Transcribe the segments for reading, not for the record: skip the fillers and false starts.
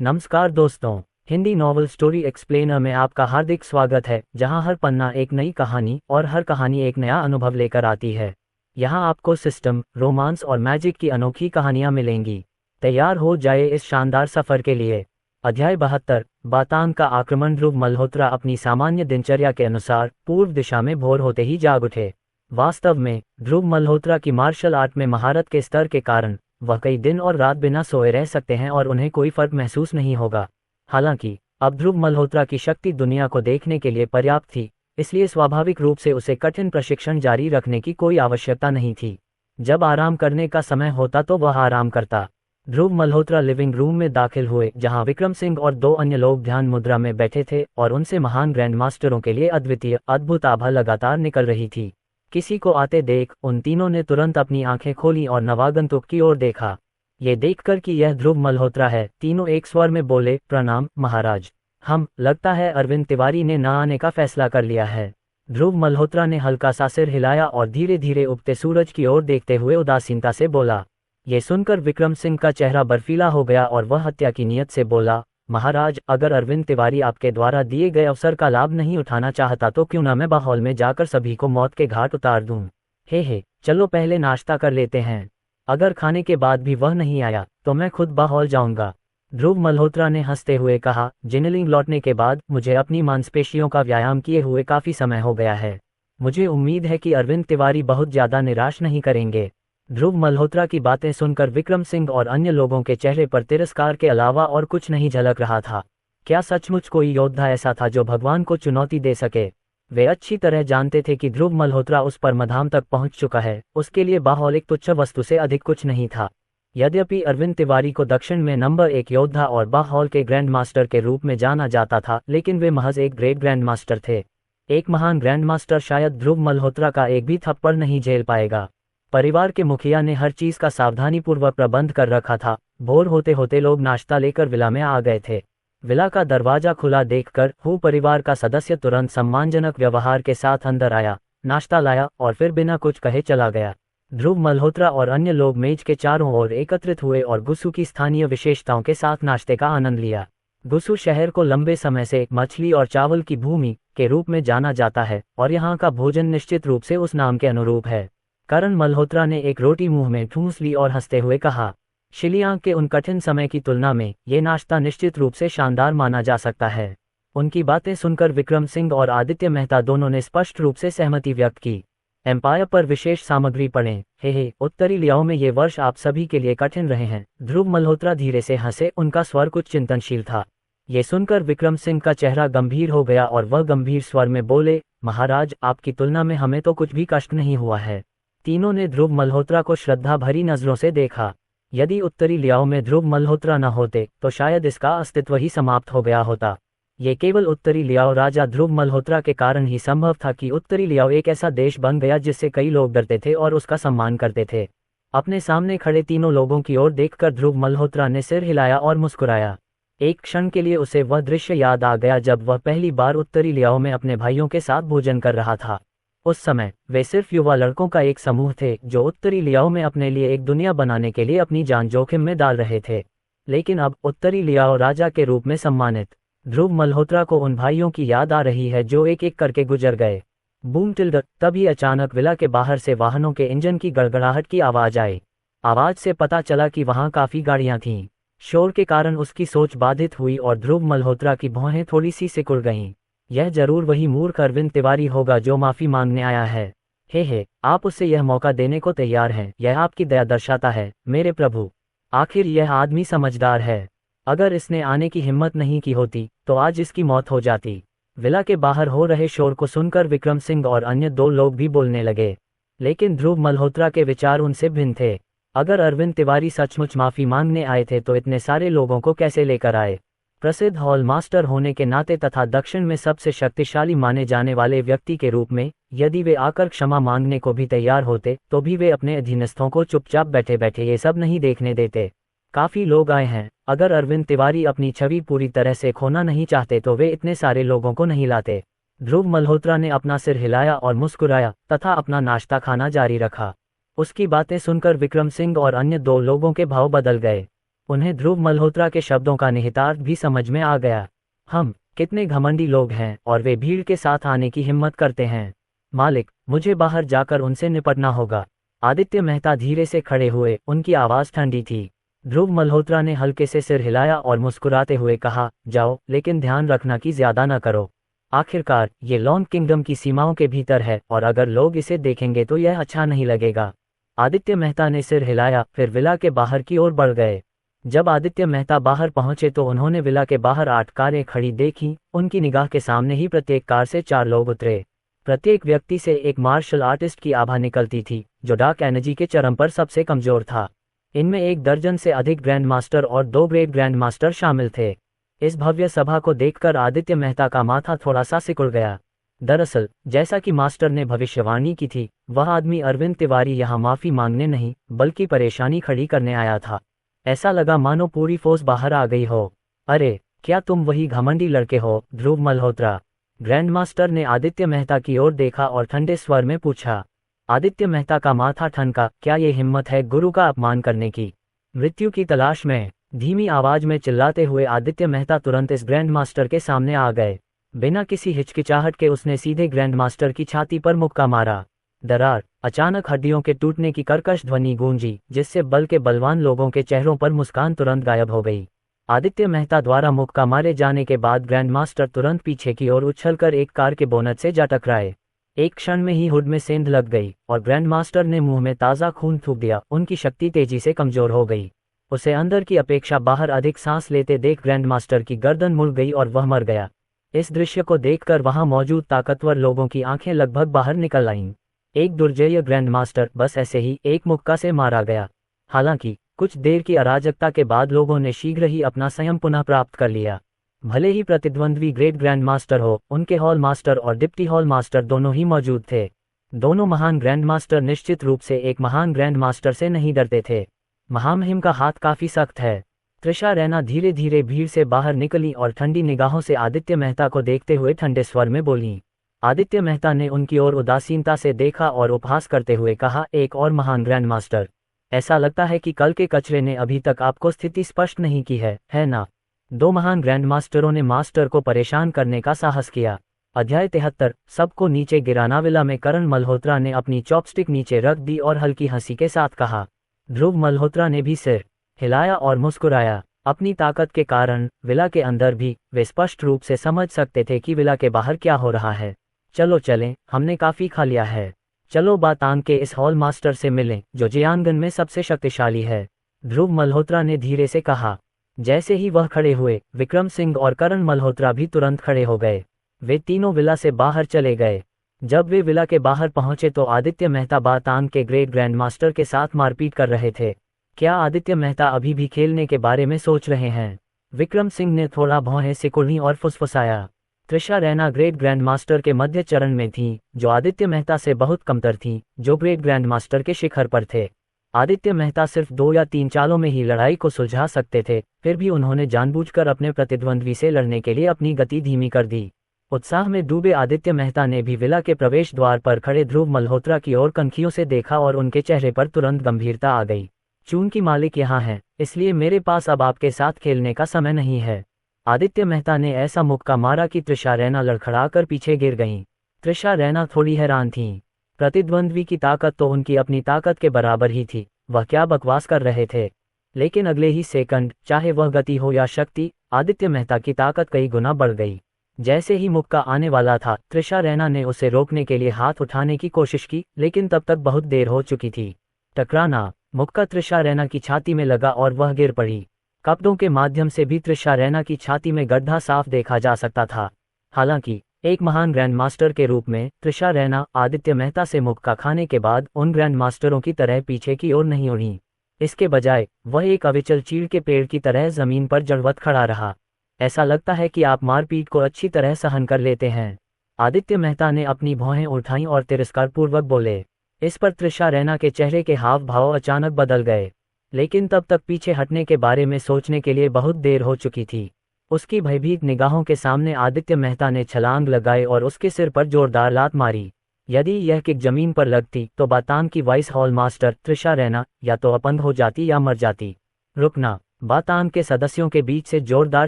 नमस्कार दोस्तों, Hindi novel story explainer में आपका हार्दिक स्वागत है, जहां हर पन्ना एक नई कहानी और हर कहानी एक नया अनुभव लेकर आती है। यहां आपको सिस्टम, रोमांस और मैजिक की अनोखी कहानियां मिलेंगी। तैयार हो जाए इस शानदार सफर के लिए। अध्याय 72, बातांग का आक्रमण। ध्रुव मल्होत्रा अपनी सामान्य दिनचर्या के अनुसार पूर्व दिशा में भोर होते ही जाग उठे। वास्तव में ध्रुव मल्होत्रा की मार्शल आर्ट में महारत के स्तर के कारण वह कई दिन और रात बिना सोए रह सकते हैं और उन्हें कोई फर्क महसूस नहीं होगा। हालांकि अब ध्रुव मल्होत्रा की शक्ति दुनिया को देखने के लिए पर्याप्त थी, इसलिए स्वाभाविक रूप से उसे कठिन प्रशिक्षण जारी रखने की कोई आवश्यकता नहीं थी। जब आराम करने का समय होता तो वह आराम करता। ध्रुव मल्होत्रा लिविंग रूम में दाखिल हुए, जहां विक्रम सिंह और दो अन्य लोग ध्यान मुद्रा में बैठे थे और उनसे महान ग्रैंड मास्टरों के लिए अद्वितीय अद्भुत आभा लगातार निकल रही थी। किसी को आते देख उन तीनों ने तुरंत अपनी आंखें खोली और नवागंतुक की ओर देखा। ये देखकर कि यह ध्रुव मल्होत्रा है, तीनों एक स्वर में बोले, प्रणाम महाराज। हम लगता है अरविंद तिवारी ने न आने का फैसला कर लिया है। ध्रुव मल्होत्रा ने हल्का सा सिर हिलाया और धीरे धीरे उगते सूरज की ओर देखते हुए उदासीनता से बोला। ये सुनकर विक्रम सिंह का चेहरा बर्फीला हो गया और वह हत्या की नीयत से बोला, महाराज, अगर अरविंद तिवारी आपके द्वारा दिए गए अवसर का लाभ नहीं उठाना चाहता तो क्यों ना मैं बाहौल में जाकर सभी को मौत के घाट उतार दूं। हे, चलो पहले नाश्ता कर लेते हैं। अगर खाने के बाद भी वह नहीं आया तो मैं खुद बाहौल जाऊंगा। ध्रुव मल्होत्रा ने हंसते हुए कहा, जिनलिंग लौटने के बाद मुझे अपनी मांसपेशियों का व्यायाम किए हुए काफी समय हो गया है। मुझे उम्मीद है कि अरविंद तिवारी बहुत ज्यादा निराश नहीं करेंगे। ध्रुव मल्होत्रा की बातें सुनकर विक्रम सिंह और अन्य लोगों के चेहरे पर तिरस्कार के अलावा और कुछ नहीं झलक रहा था। क्या सचमुच कोई योद्धा ऐसा था जो भगवान को चुनौती दे सके? वे अच्छी तरह जानते थे कि ध्रुव मल्होत्रा उस परमधाम तक पहुंच चुका है, उसके लिए बाहौल एक तुच्छ वस्तु से अधिक कुछ नहीं था। यद्यपि अरविंद तिवारी को दक्षिण में नंबर 1 योद्धा और बाहौल के ग्रैंड मास्टर के रूप में जाना जाता था, लेकिन वे महज एक ग्रेट ग्रैंड मास्टर थे। एक महान ग्रैंड मास्टर शायद ध्रुव मल्होत्रा का एक भी थप्पड़ नहीं झेल पाएगा। परिवार के मुखिया ने हर चीज का सावधानीपूर्वक प्रबंध कर रखा था। भोर होते होते लोग नाश्ता लेकर विला में आ गए थे। विला का दरवाजा खुला देखकर हु परिवार का सदस्य तुरंत सम्मानजनक व्यवहार के साथ अंदर आया, नाश्ता लाया और फिर बिना कुछ कहे चला गया। ध्रुव मल्होत्रा और अन्य लोग मेज के चारों ओर एकत्रित हुए और गुस्सू की स्थानीय विशेषताओं के साथ नाश्ते का आनंद लिया। गुस्सू शहर को लंबे समय से मछली और चावल की भूमि के रूप में जाना जाता है और यहाँ का भोजन निश्चित रूप से उस नाम के अनुरूप है। करण मल्होत्रा ने एक रोटी मुंह में ठूंस ली और हंसते हुए कहा, शिलियांग के उन कठिन समय की तुलना में ये नाश्ता निश्चित रूप से शानदार माना जा सकता है। उनकी बातें सुनकर विक्रम सिंह और आदित्य मेहता दोनों ने स्पष्ट रूप से सहमति व्यक्त की। एम्पायर पर विशेष सामग्री पढ़ें। हे, उत्तरी लियाओ में ये वर्ष आप सभी के लिए कठिन रहे हैं। ध्रुव मल्होत्रा धीरे से हंसे, उनका स्वर कुछ चिंतनशील था। ये सुनकर विक्रम सिंह का चेहरा गंभीर हो गया और वह गंभीर स्वर में बोले, महाराज, आपकी तुलना में हमें तो कुछ भी कष्ट नहीं हुआ है। तीनों ने ध्रुव मल्होत्रा को श्रद्धा भरी नजरों से देखा। यदि उत्तरी लियाओ में ध्रुव मल्होत्रा न होते तो शायद इसका अस्तित्व ही समाप्त हो गया होता। ये केवल उत्तरी लियाओ राजा ध्रुव मल्होत्रा के कारण ही संभव था कि उत्तरी लियाओ एक ऐसा देश बन गया जिससे कई लोग डरते थे और उसका सम्मान करते थे। अपने सामने खड़े तीनों लोगों की ओर देखकर ध्रुव मल्होत्रा ने सिर हिलाया और मुस्कुराया। एक क्षण के लिए उसे वह दृश्य याद आ गया जब वह पहली बार उत्तरी लियाओ में अपने भाइयों के साथ भोजन कर रहा था। उस समय वे सिर्फ युवा लड़कों का एक समूह थे जो उत्तरी लियाओ में अपने लिए एक दुनिया बनाने के लिए अपनी जान जोखिम में डाल रहे थे। लेकिन अब उत्तरी लियाओ राजा के रूप में सम्मानित ध्रुव मल्होत्रा को उन भाइयों की याद आ रही है जो एक एक करके गुजर गए। Boom tilde. तभी अचानक विला के बाहर से वाहनों के इंजन की गड़गड़ाहट की आवाज आई। आवाज से पता चला कि वहां काफी गाड़ियां थीं। शोर के कारण उसकी सोच बाधित हुई और ध्रुव मल्होत्रा की भौहें थोड़ी सी सिकुड़ गईं। यह जरूर वही मूर्ख अरविंद तिवारी होगा जो माफी मांगने आया है। हे, आप उसे यह मौका देने को तैयार हैं। यह आपकी दया दर्शाता है, मेरे प्रभु। आखिर यह आदमी समझदार है। अगर इसने आने की हिम्मत नहीं की होती तो आज इसकी मौत हो जाती। विला के बाहर हो रहे शोर को सुनकर विक्रम सिंह और अन्य दो लोग भी बोलने लगे, लेकिन ध्रुव मल्होत्रा के विचार उनसे भिन्न थे। अगर अरविंद तिवारी सचमुच माफी मांगने आए थे तो इतने सारे लोगों को कैसे लेकर आए? प्रसिद्ध हॉल मास्टर होने के नाते तथा दक्षिण में सबसे शक्तिशाली माने जाने वाले व्यक्ति के रूप में यदि वे आकर क्षमा मांगने को भी तैयार होते तो भी वे अपने अधीनस्थों को चुपचाप बैठे बैठे ये सब नहीं देखने देते। काफी लोग आए हैं। अगर अरविंद तिवारी अपनी छवि पूरी तरह से खोना नहीं चाहते तो वे इतने सारे लोगों को नहीं लाते। ध्रुव मल्होत्रा ने अपना सिर हिलाया और मुस्कुराया तथा अपना नाश्ता खाना जारी रखा। उसकी बातें सुनकर विक्रम सिंह और अन्य दो लोगों के भाव बदल गए। उन्हें ध्रुव मल्होत्रा के शब्दों का निहितार्थ भी समझ में आ गया। हम कितने घमंडी लोग हैं और वे भीड़ के साथ आने की हिम्मत करते हैं। मालिक, मुझे बाहर जाकर उनसे निपटना होगा। आदित्य मेहता धीरे से खड़े हुए, उनकी आवाज़ ठंडी थी। ध्रुव मल्होत्रा ने हल्के से सिर हिलाया और मुस्कुराते हुए कहा, जाओ, लेकिन ध्यान रखना कि ज्यादा न करो। आखिरकार ये लॉन्ग किंगडम की सीमाओं के भीतर है और अगर लोग इसे देखेंगे तो यह अच्छा नहीं लगेगा। आदित्य मेहता ने सिर हिलाया, फिर विला के बाहर की ओर बढ़ गए। जब आदित्य मेहता बाहर पहुंचे तो उन्होंने विला के बाहर 8 कारें खड़ी देखी। उनकी निगाह के सामने ही प्रत्येक कार से 4 लोग उतरे। प्रत्येक व्यक्ति से एक मार्शल आर्टिस्ट की आभा निकलती थी, जो डार्क एनर्जी के चरम पर सबसे कमजोर था। इनमें 1 दर्जन से अधिक ग्रैंड मास्टर और 2 ग्रेट ग्रैंड मास्टर शामिल थे। इस भव्य सभा को देखकर आदित्य मेहता का माथा थोड़ा सा सिकुड़ गया। दरअसल, जैसा कि मास्टर ने भविष्यवाणी की थी, वह आदमी अरविंद तिवारी यहाँ माफी मांगने नहीं, बल्कि परेशानी खड़ी करने आया था। ऐसा लगा मानो पूरी फौज बाहर आ गई हो। अरे, क्या तुम वही घमंडी लड़के हो, ध्रुव मल्होत्रा? ग्रैंड मास्टर ने आदित्य मेहता की ओर देखा और ठंडे स्वर में पूछा। आदित्य मेहता का माथा ठनका। क्या ये हिम्मत है गुरु का अपमान करने की? मृत्यु की तलाश में, धीमी आवाज में चिल्लाते हुए आदित्य मेहता तुरंत इस ग्रैंड मास्टर के सामने आ गए। बिना किसी हिचकिचाहट के उसने सीधे ग्रैंड मास्टर की छाती पर मुक्का मारा। दरार, अचानक हड्डियों के टूटने की कर्कश ध्वनि गूंजी, जिससे बल के बलवान लोगों के चेहरों पर मुस्कान तुरंत गायब हो गई। आदित्य मेहता द्वारा मुक्का मारे जाने के बाद ग्रैंड मास्टर तुरंत पीछे की ओर उछलकर एक कार के बोनट से जा टकराए। एक क्षण में ही हुड में सेंध लग गई और ग्रैंड मास्टर ने मुंह में ताज़ा खून थूक दिया। उनकी शक्ति तेजी से कमजोर हो गई। उसे अंदर की अपेक्षा बाहर अधिक सांस लेते देख ग्रैंड मास्टर की गर्दन मुड़ गई और वह मर गया। इस दृश्य को देखकर वहां मौजूद ताकतवर लोगों की आंखें लगभग बाहर निकल आईं। एक दुर्जेय ग्रैंड मास्टर बस ऐसे ही एक मुक्का से मारा गया। हालांकि कुछ देर की अराजकता के बाद लोगों ने शीघ्र ही अपना संयम पुनः प्राप्त कर लिया। भले ही प्रतिद्वंद्वी ग्रेट ग्रैंड मास्टर हो, उनके हॉल मास्टर और डिप्टी हॉल मास्टर दोनों ही मौजूद थे। दोनों महान ग्रैंड मास्टर निश्चित रूप से एक महान ग्रैंड मास्टर से नहीं डरते थे। महामहिम का हाथ काफी सख्त है। त्रिशा रैना धीरे धीरे भीड़ से बाहर निकली और ठंडी निगाहों से आदित्य मेहता को देखते हुए ठंडे स्वर में बोली। आदित्य मेहता ने उनकी ओर उदासीनता से देखा और उपहास करते हुए कहा, एक और महान ग्रैंड मास्टर। ऐसा लगता है कि कल के कचरे ने अभी तक आपको स्थिति स्पष्ट नहीं की है ना? 2 महान ग्रैंड मास्टरों ने मास्टर को परेशान करने का साहस किया। अध्याय 73, सबको नीचे गिराना। विला में करण मल्होत्रा ने अपनी चॉपस्टिक नीचे रख दी और हल्की हंसी के साथ कहा। ध्रुव मल्होत्रा ने भी सिर हिलाया और मुस्कुराया। अपनी ताकत के कारण विला के अंदर भी वे स्पष्ट रूप से समझ सकते थे कि विला के बाहर क्या हो रहा है। चलो चलें, हमने काफी खा लिया है। चलो बातांग के इस हॉल मास्टर से मिलें, जो जियांगन में सबसे शक्तिशाली है, ध्रुव मल्होत्रा ने धीरे से कहा। जैसे ही वह खड़े हुए, विक्रम सिंह और करण मल्होत्रा भी तुरंत खड़े हो गए। वे तीनों विला से बाहर चले गए। जब वे विला के बाहर पहुंचे तो आदित्य मेहता बातांग के ग्रेट ग्रैंड मास्टर के साथ मारपीट कर रहे थे। क्या आदित्य मेहता अभी भी खेलने के बारे में सोच रहे हैं? विक्रम सिंह ने थोड़ा भौहें सिकुड़ी और फुसफुसाया। Trisha Raina great grand master के मध्य चरण में थीं, जो आदित्य मेहता से बहुत कमतर थीं, जो ग्रेट ग्रैंड मास्टर के शिखर पर थे। आदित्य मेहता सिर्फ 2 या 3 चालों में ही लड़ाई को सुलझा सकते थे, फिर भी उन्होंने जानबूझकर अपने प्रतिद्वंद्वी से लड़ने के लिए अपनी गति धीमी कर दी। उत्साह में डूबे आदित्य मेहता ने भी विला के प्रवेश द्वार पर खड़े ध्रुव मल्होत्रा की ओर कनखियों से देखा और उनके चेहरे पर तुरंत गंभीरता आ गई। चूंकि मालिक यहाँ हैं, इसलिए मेरे पास अब आपके साथ खेलने का समय नहीं है। आदित्य मेहता ने ऐसा मुक्का मारा कि त्रिशा रैना लड़खड़ाकर पीछे गिर गईं। त्रिशा रैना थोड़ी हैरान थीं। प्रतिद्वंद्वी की ताकत तो उनकी अपनी ताकत के बराबर ही थी, वह क्या बकवास कर रहे थे। लेकिन अगले ही सेकंड, चाहे वह गति हो या शक्ति, आदित्य मेहता की ताकत कई गुना बढ़ गई। जैसे ही मुक्का आने वाला था, त्रिशा रैना ने उसे रोकने के लिए हाथ उठाने की कोशिश की, लेकिन तब तक बहुत देर हो चुकी थी। टकराना, मुक्का त्रिशा रैना की छाती में लगा और वह गिर पड़ी। कपड़ों के माध्यम से भी त्रिशा रैना की छाती में गड्ढा साफ देखा जा सकता था। हालांकि एक महान ग्रैंड मास्टर के रूप में त्रिशा रैना आदित्य मेहता से मुक्का खाने के बाद उन ग्रैंड मास्टरों की तरह पीछे की ओर नहीं उड़ी। इसके बजाय वह एक अविचल चीड़ के पेड़ की तरह जमीन पर जड़वत खड़ा रहा। ऐसा लगता है कि आप मारपीट को अच्छी तरह सहन कर लेते हैं। आदित्य मेहता ने अपनी भौहें उठाईं और तिरस्कारपूर्वक बोले। इस पर त्रिशा रैना के चेहरे के हाव भाव अचानक बदल गए, लेकिन तब तक पीछे हटने के बारे में सोचने के लिए बहुत देर हो चुकी थी। उसकी भयभीत निगाहों के सामने आदित्य मेहता ने छलांग लगाई और उसके सिर पर जोरदार लात मारी। यदि यह किक जमीन पर लगती तो बातान की vice hall master Trisha Raina या तो अपंग हो जाती या मर जाती। रुकना, बातांग के सदस्यों के बीच से जोरदार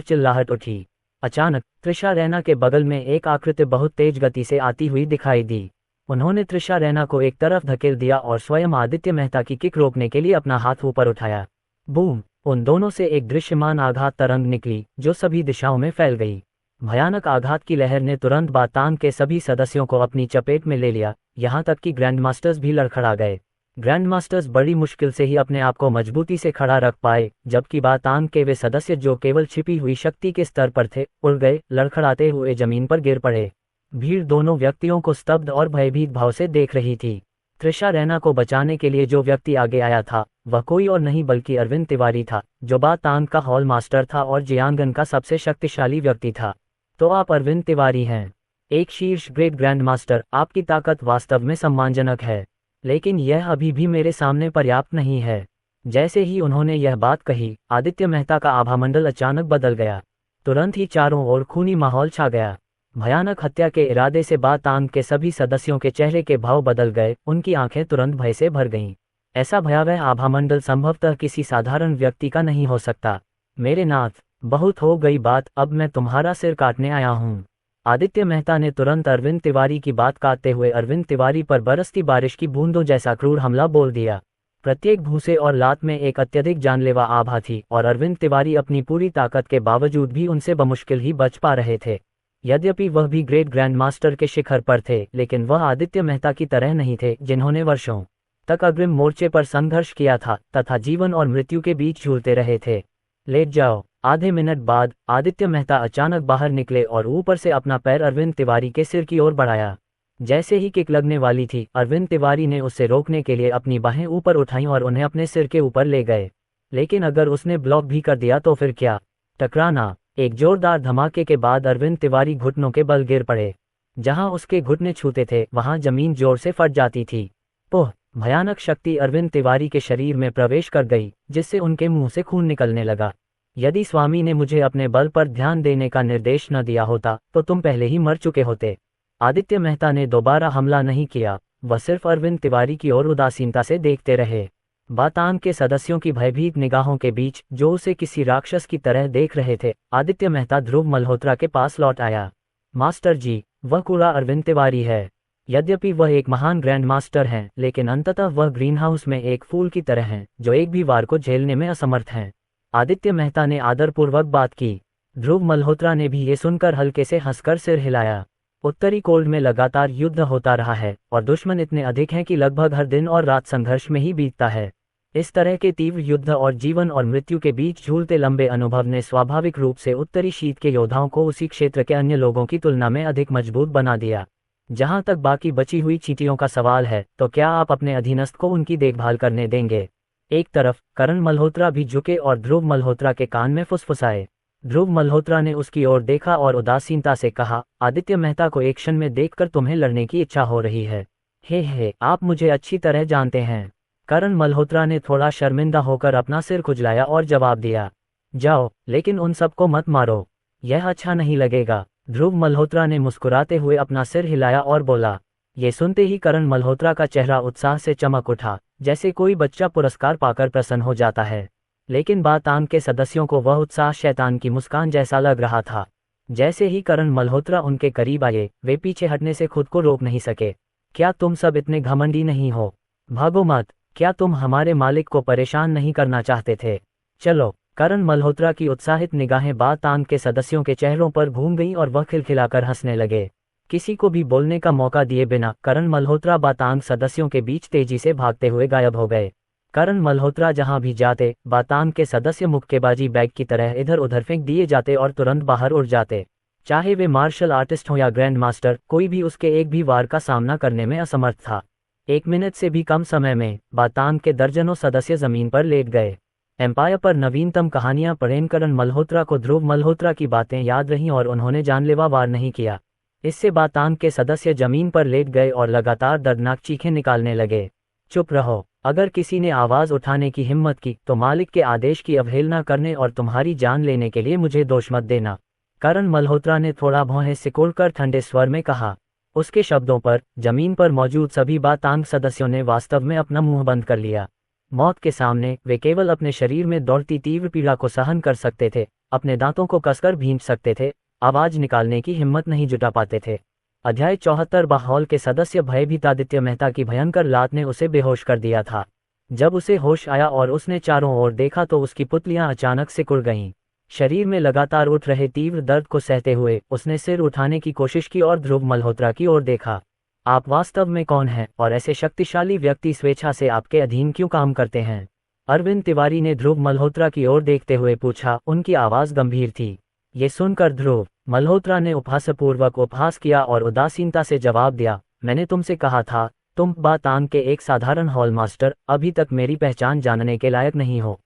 चिल्लाहट उठी। अचानक त्रिशा रैना के बगल में एक आकृति बहुत तेज गति से आती हुई दिखाई दी। उन्होंने त्रिशा रैना को एक तरफ धकेल दिया और स्वयं आदित्य मेहता की किक रोकने के लिए अपना हाथ ऊपर उठाया। बूम! उन दोनों से एक दृश्यमान आघात तरंग निकली जो सभी दिशाओं में फैल गई। भयानक आघात की लहर ने तुरंत बातांग के सभी सदस्यों को अपनी चपेट में ले लिया, यहाँ तक कि ग्रैंड मास्टर्स भी लड़खड़ा गए। ग्रैंड मास्टर्स बड़ी मुश्किल से ही अपने आप को मजबूती से खड़ा रख पाए, जबकि बातांग के वे सदस्य जो केवल छिपी हुई शक्ति के स्तर पर थे उड़ गए, लड़खड़ाते हुए जमीन पर गिर पड़े। भीड़ दोनों व्यक्तियों को स्तब्ध और भयभीत भाव से देख रही थी। त्रिशा रैना को बचाने के लिए जो व्यक्ति आगे आया था वह कोई और नहीं बल्कि अरविंद तिवारी था, जो बातांग का हॉल मास्टर था और जियांगन का सबसे शक्तिशाली व्यक्ति था। तो आप अरविंद तिवारी हैं, एक शीर्ष ग्रेट ग्रैंड मास्टर। आपकी ताकत वास्तव में सम्मानजनक है, लेकिन यह अभी भी मेरे सामने पर्याप्त नहीं है। जैसे ही उन्होंने यह बात कही, आदित्य मेहता का आभामंडल अचानक बदल गया। तुरंत ही चारों ओर खूनी माहौल छा गया। भयानक हत्या के इरादे से बातांग के सभी सदस्यों के चेहरे के भाव बदल गए, उनकी आंखें तुरंत भय से भर गईं। ऐसा भयावह आभामंडल संभवतः किसी साधारण व्यक्ति का नहीं हो सकता। मेरे नाथ, बहुत हो गई बात, अब मैं तुम्हारा सिर काटने आया हूँ। आदित्य मेहता ने तुरंत अरविंद तिवारी की बात काटते हुए अरविंद तिवारी पर बरसती बारिश की बूंदों जैसा क्रूर हमला बोल दिया। प्रत्येक भूसे और लात में एक अत्यधिक जानलेवा आभा थी और अरविंद तिवारी अपनी पूरी ताकत के बावजूद भी उनसे बमुश्किल ही बच पा रहे थे। यद्यपि वह भी ग्रेट ग्रैंड मास्टर के शिखर पर थे, लेकिन वह आदित्य मेहता की तरह नहीं थे, जिन्होंने वर्षों तक अग्रिम मोर्चे पर संघर्ष किया था तथा जीवन और मृत्यु के बीच झूलते रहे थे। लेट जाओ। आधे मिनट बाद आदित्य मेहता अचानक बाहर निकले और ऊपर से अपना पैर अरविंद तिवारी के सिर की ओर बढ़ाया। जैसे ही किक लगने वाली थी, अरविंद तिवारी ने उसे रोकने के लिए अपनी बाहें ऊपर उठाईं और उन्हें अपने सिर के ऊपर ले गए। लेकिन अगर उसने ब्लॉक भी कर दिया तो फिर क्या? टकराना। एक जोरदार धमाके के बाद अरविंद तिवारी घुटनों के बल गिर पड़े। जहां उसके घुटने छूते थे वहां जमीन जोर से फट जाती थी। पोह! भयानक शक्ति अरविंद तिवारी के शरीर में प्रवेश कर गई, जिससे उनके मुंह से खून निकलने लगा। यदि स्वामी ने मुझे अपने बल पर ध्यान देने का निर्देश न दिया होता तो तुम पहले ही मर चुके होते। आदित्य मेहता ने दोबारा हमला नहीं किया, वह सिर्फ अरविंद तिवारी की ओर उदासीनता से देखते रहे। बातांग के सदस्यों की भयभीत निगाहों के बीच, जो उसे किसी राक्षस की तरह देख रहे थे, आदित्य मेहता ध्रुव मल्होत्रा के पास लौट आया। मास्टर जी, वह कूड़ा अरविंद तिवारी है। यद्यपि वह एक महान ग्रैंड मास्टर हैं, लेकिन अंततः वह ग्रीनहाउस में एक फूल की तरह हैं, जो एक भी वार को झेलने में असमर्थ हैं। आदित्य मेहता ने आदरपूर्वक बात की। ध्रुव मल्होत्रा ने भी ये सुनकर हल्के से हंसकर सिर हिलाया। उत्तरी कोल्ड में लगातार युद्ध होता रहा है और दुश्मन इतने अधिक हैं कि लगभग हर दिन और रात संघर्ष में ही बीतता है। इस तरह के तीव्र युद्ध और जीवन और मृत्यु के बीच झूलते लंबे अनुभव ने स्वाभाविक रूप से उत्तरी शीत के योद्धाओं को उसी क्षेत्र के अन्य लोगों की तुलना में अधिक मजबूत बना दिया। जहां तक बाकी बची हुई चींटियों का सवाल है, तो क्या आप अपने अधीनस्थ को उनकी देखभाल करने देंगे? एक तरफ करण मल्होत्रा भी झुके और ध्रुव मल्होत्रा के कान में फुसफुसाए। ध्रुव मल्होत्रा ने उसकी ओर देखा और उदासीनता से कहा, आदित्य मेहता को एक क्षण में देखकर तुम्हें लड़ने की इच्छा हो रही है। हे, आप मुझे अच्छी तरह जानते हैं। करण मल्होत्रा ने थोड़ा शर्मिंदा होकर अपना सिर खुजलाया और जवाब दिया, जाओ, लेकिन उन सबको मत मारो, यह अच्छा नहीं लगेगा। ध्रुव मल्होत्रा ने मुस्कुराते हुए अपना सिर हिलाया और बोला। ये सुनते ही करण मल्होत्रा का चेहरा उत्साह से चमक उठा, जैसे कोई बच्चा पुरस्कार पाकर प्रसन्न हो जाता है। लेकिन बातांग के सदस्यों को वह उत्साह शैतान की मुस्कान जैसा लग रहा था। जैसे ही करण मल्होत्रा उनके करीब आए, वे पीछे हटने से खुद को रोक नहीं सके। क्या तुम सब इतने घमंडी नहीं हो? भागो मत। क्या तुम हमारे मालिक को परेशान नहीं करना चाहते थे? चलो। करण मल्होत्रा की उत्साहित निगाहें बातांग के सदस्यों के चेहरों पर घूम गईं और वह खिलखिलाकर हंसने लगे। किसी को भी बोलने का मौका दिए बिना करण मल्होत्रा बातांग सदस्यों के बीच तेजी से भागते हुए गायब हो गए। करण मल्होत्रा जहां भी जाते, बातांग के सदस्य मुक्केबाजी बैग की तरह इधर उधर फेंक दिए जाते और तुरंत बाहर उड़ जाते। चाहे वे मार्शल आर्टिस्ट हो या ग्रैंड मास्टर, कोई भी उसके एक भी वार का सामना करने में असमर्थ था। 1 मिनट से भी कम समय में बातांग के दर्जनों सदस्य जमीन पर लेट गए। एम्पायर पर नवीनतम कहानियां पढ़ें। करण मल्होत्रा को ध्रुव मल्होत्रा की बातें याद रहीं और उन्होंने जानलेवा वार नहीं किया। इससे बातांग के सदस्य जमीन पर लेट गए और लगातार दर्दनाक चीखें निकालने लगे। चुप रहो। अगर किसी ने आवाज उठाने की हिम्मत की तो मालिक के आदेश की अवहेलना करने और तुम्हारी जान लेने के लिए मुझे दोष मत देना। करण मल्होत्रा ने थोड़ा भौहें सिकोड़कर ठंडे स्वर में कहा। उसके शब्दों पर जमीन पर मौजूद सभी बातांग सदस्यों ने वास्तव में अपना मुंह बंद कर लिया। मौत के सामने वे केवल अपने शरीर में दौड़ती तीव्र पीड़ा को सहन कर सकते थे, अपने दांतों को कसकर भींच सकते थे, आवाज निकालने की हिम्मत नहीं जुटा पाते थे। अध्याय 74 हॉल के सदस्य भयभीत आदित्य मेहता की भयंकर लात ने उसे बेहोश कर दिया था। जब उसे होश आया और उसने चारों ओर देखा तो उसकी पुतलियां अचानक सिकुड़ गईं। शरीर में लगातार उठ रहे तीव्र दर्द को सहते हुए उसने सिर उठाने की कोशिश की और ध्रुव मल्होत्रा की ओर देखा। आप वास्तव में कौन हैं और ऐसे शक्तिशाली व्यक्ति स्वेच्छा से आपके अधीन क्यों काम करते हैं? अरविंद तिवारी ने ध्रुव मल्होत्रा की ओर देखते हुए पूछा। उनकी आवाज गंभीर थी। ये सुनकर ध्रुव मल्होत्रा ने उपहासपूर्वक उपहास किया और उदासीनता से जवाब दिया, मैंने तुमसे कहा था, तुम बातांग के एक साधारण हॉल मास्टर अभी तक मेरी पहचान जानने के लायक नहीं हो।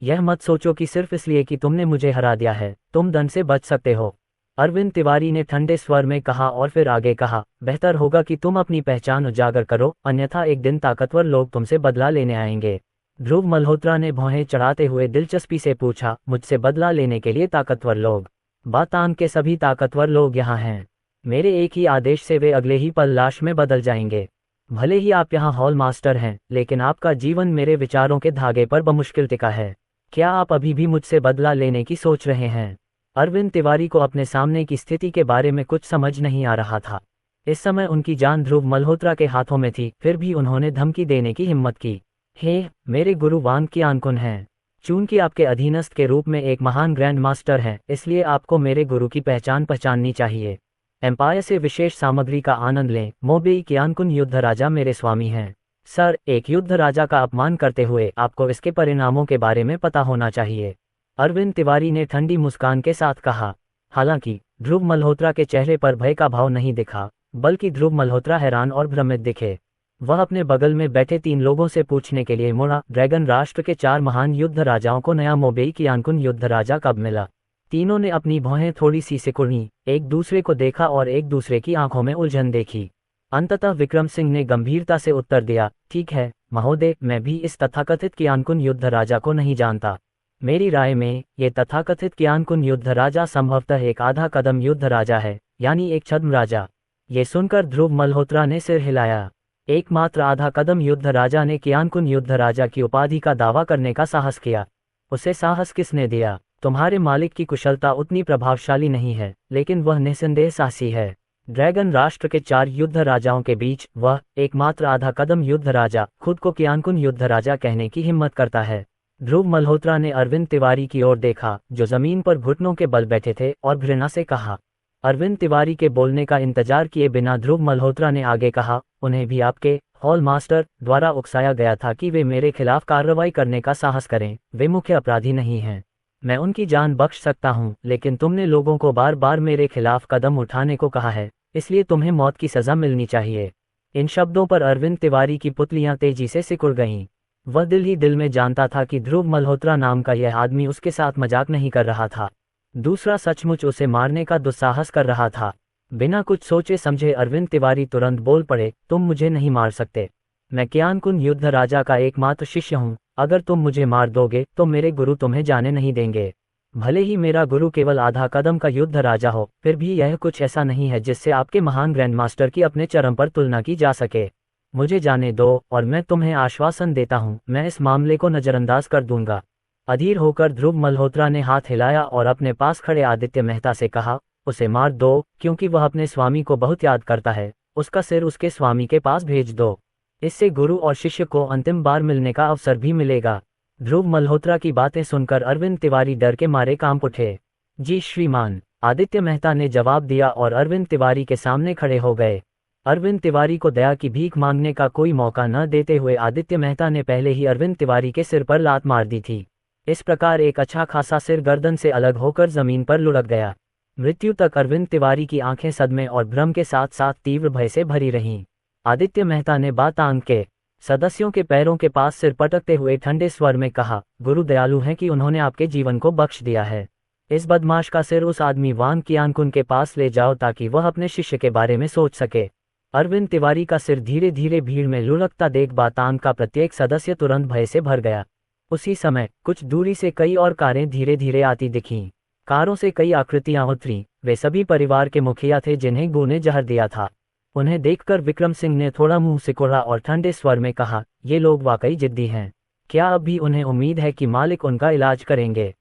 यह मत सोचो कि सिर्फ इसलिए कि तुमने मुझे हरा दिया है तुम दंड से बच सकते हो। अरविंद तिवारी ने ठंडे स्वर में कहा और फिर आगे कहा, बेहतर होगा कि तुम अपनी पहचान उजागर करो, अन्यथा एक दिन ताकतवर लोग तुमसे बदला लेने आएंगे। ध्रुव मल्होत्रा ने भौहें चढ़ाते हुए दिलचस्पी से पूछा, मुझसे बदला लेने के लिए ताकतवर लोग? बातांग के सभी ताकतवर लोग यहाँ हैं। मेरे एक ही आदेश से वे अगले ही पल लाश में बदल जाएंगे। भले ही आप यहाँ हॉल मास्टर हैं, लेकिन आपका जीवन मेरे विचारों के धागे पर बमुश्किल टिका है। क्या आप अभी भी मुझसे बदला लेने की सोच रहे हैं? अरविंद तिवारी को अपने सामने की स्थिति के बारे में कुछ समझ नहीं आ रहा था। इस समय उनकी जान ध्रुव मल्होत्रा के हाथों में थी, फिर भी उन्होंने धमकी देने की हिम्मत की। हे, मेरे गुरु वांग कियानकुन हैं। चूंकि आपके अधीनस्थ के रूप में एक महान ग्रैंड मास्टर हैं, इसलिए आपको मेरे गुरु की पहचाननी चाहिए। एम्पायर से विशेष सामग्री का आनंद लें। मोबेई कियानकुन युद्ध राजा मेरे स्वामी हैं। सर, एक युद्ध राजा का अपमान करते हुए आपको इसके परिणामों के बारे में पता होना चाहिए। अरविंद तिवारी ने ठंडी मुस्कान के साथ कहा। हालांकि ध्रुव मल्होत्रा के चेहरे पर भय का भाव नहीं दिखा, बल्कि ध्रुव मल्होत्रा हैरान और भ्रमित दिखे। वह अपने बगल में बैठे 3 लोगों से पूछने के लिए मुड़ा, ड्रैगन राष्ट्र के 4 महान युद्ध राजाओं को नया मोबेई कियानकुन युद्ध राजा कब मिला? तीनों ने अपनी भौहें थोड़ी सी सिकुड़ी, एक दूसरे को देखा और एक दूसरे की आंखों में उलझन देखी। अंततः विक्रम सिंह ने गंभीरता से उत्तर दिया, ठीक है महोदय, मैं भी इस तथाकथित कियानकुन युद्ध राजा को नहीं जानता। मेरी राय में ये तथाकथित कियानकुन युद्ध राजा संभवतः एक आधा कदम युद्ध राजा है, यानी एक छद्म राजा। ये सुनकर ध्रुव मल्होत्रा ने सिर हिलाया। एकमात्र आधा कदम युद्ध राजा ने कियानकुन युद्ध राजा की उपाधि का दावा करने का साहस किया। उसे साहस किसने दिया? तुम्हारे मालिक की कुशलता उतनी प्रभावशाली नहीं है, लेकिन वह निस्संदेह साहसी है। ड्रैगन राष्ट्र के 4 युद्ध राजाओं के बीच वह एकमात्र आधा कदम युद्ध राजा खुद को कियानकुन युद्ध राजा कहने की हिम्मत करता है। ध्रुव मल्होत्रा ने अरविंद तिवारी की ओर देखा, जो जमीन पर घुटनों के बल बैठे थे, और घृणा से कहा। अरविंद तिवारी के बोलने का इंतजार किए बिना ध्रुव मल्होत्रा ने आगे कहा, उन्हें भी आपके हॉल मास्टर द्वारा उकसाया गया था कि वे मेरे खिलाफ कार्रवाई करने का साहस करें। वे मुख्य अपराधी नहीं हैं। मैं उनकी जान बख्श सकता हूं, लेकिन तुमने लोगों को बार बार मेरे खिलाफ कदम उठाने को कहा है, इसलिए तुम्हें मौत की सजा मिलनी चाहिए। इन शब्दों पर अरविंद तिवारी की पुतलियां तेजी से सिकुड़ गईं। वह दिल ही दिल में जानता था कि ध्रुव मल्होत्रा नाम का यह आदमी उसके साथ मजाक नहीं कर रहा था। दूसरा सचमुच उसे मारने का दुस्साहस कर रहा था। बिना कुछ सोचे समझे अरविंद तिवारी तुरंत बोल पड़े, तुम मुझे नहीं मार सकते। मैं कियानकुन युद्ध राजा का एकमात्र शिष्य हूँ। अगर तुम मुझे मार दोगे तो मेरे गुरु तुम्हें जाने नहीं देंगे। भले ही मेरा गुरु केवल आधा कदम का युद्ध राजा हो, फिर भी यह कुछ ऐसा नहीं है जिससे आपके महान ग्रैंड मास्टर की अपने चरम पर तुलना की जा सके। मुझे जाने दो, और मैं तुम्हें आश्वासन देता हूँ, मैं इस मामले को नजरअंदाज कर दूंगा। अधीर होकर ध्रुव मल्होत्रा ने हाथ हिलाया और अपने पास खड़े आदित्य मेहता से कहा, उसे मार दो, क्योंकि वह अपने स्वामी को बहुत याद करता है। उसका सिर उसके स्वामी के पास भेज दो। इससे गुरु और शिष्य को अंतिम बार मिलने का अवसर भी मिलेगा। ध्रुव मल्होत्रा की बातें सुनकर अरविंद तिवारी डर के मारे कांप उठे। जी श्रीमान, आदित्य मेहता ने जवाब दिया और अरविंद तिवारी के सामने खड़े हो गए। अरविंद तिवारी को दया की भीख मांगने का कोई मौका न देते हुए आदित्य मेहता ने पहले ही अरविंद तिवारी के सिर पर लात मार दी थी। इस प्रकार एक अच्छा खासा सिर गर्दन से अलग होकर जमीन पर लुढ़क गया। मृत्यु तक अरविंद तिवारी की आंखें सदमे और भ्रम के साथ साथ तीव्र भय से भरी रहीं। आदित्य मेहता ने बातांग के सदस्यों के पैरों के पास सिर पटकते हुए ठंडे स्वर में कहा, गुरु दयालु हैं कि उन्होंने आपके जीवन को बख्श दिया है। इस बदमाश का सिर उस आदमी वांग कियानकुन के पास ले जाओ ताकि वह अपने शिष्य के बारे में सोच सके। अरविंद तिवारी का सिर धीरे धीरे भीड़ में लुढ़कता देख बातांग का प्रत्येक सदस्य तुरंत भय से भर गया। उसी समय कुछ दूरी से कई और कारें धीरे धीरे आती दिखीं। कारों से कई आकृतियां उतरीं। वे सभी परिवार के मुखिया थे जिन्हें गू ने जहर दिया था। उन्हें देखकर विक्रम सिंह ने थोड़ा मुंह सिकोड़ा और ठंडे स्वर में कहा, ये लोग वाकई जिद्दी हैं। क्या अब भी उन्हें उम्मीद है कि मालिक उनका इलाज करेंगे?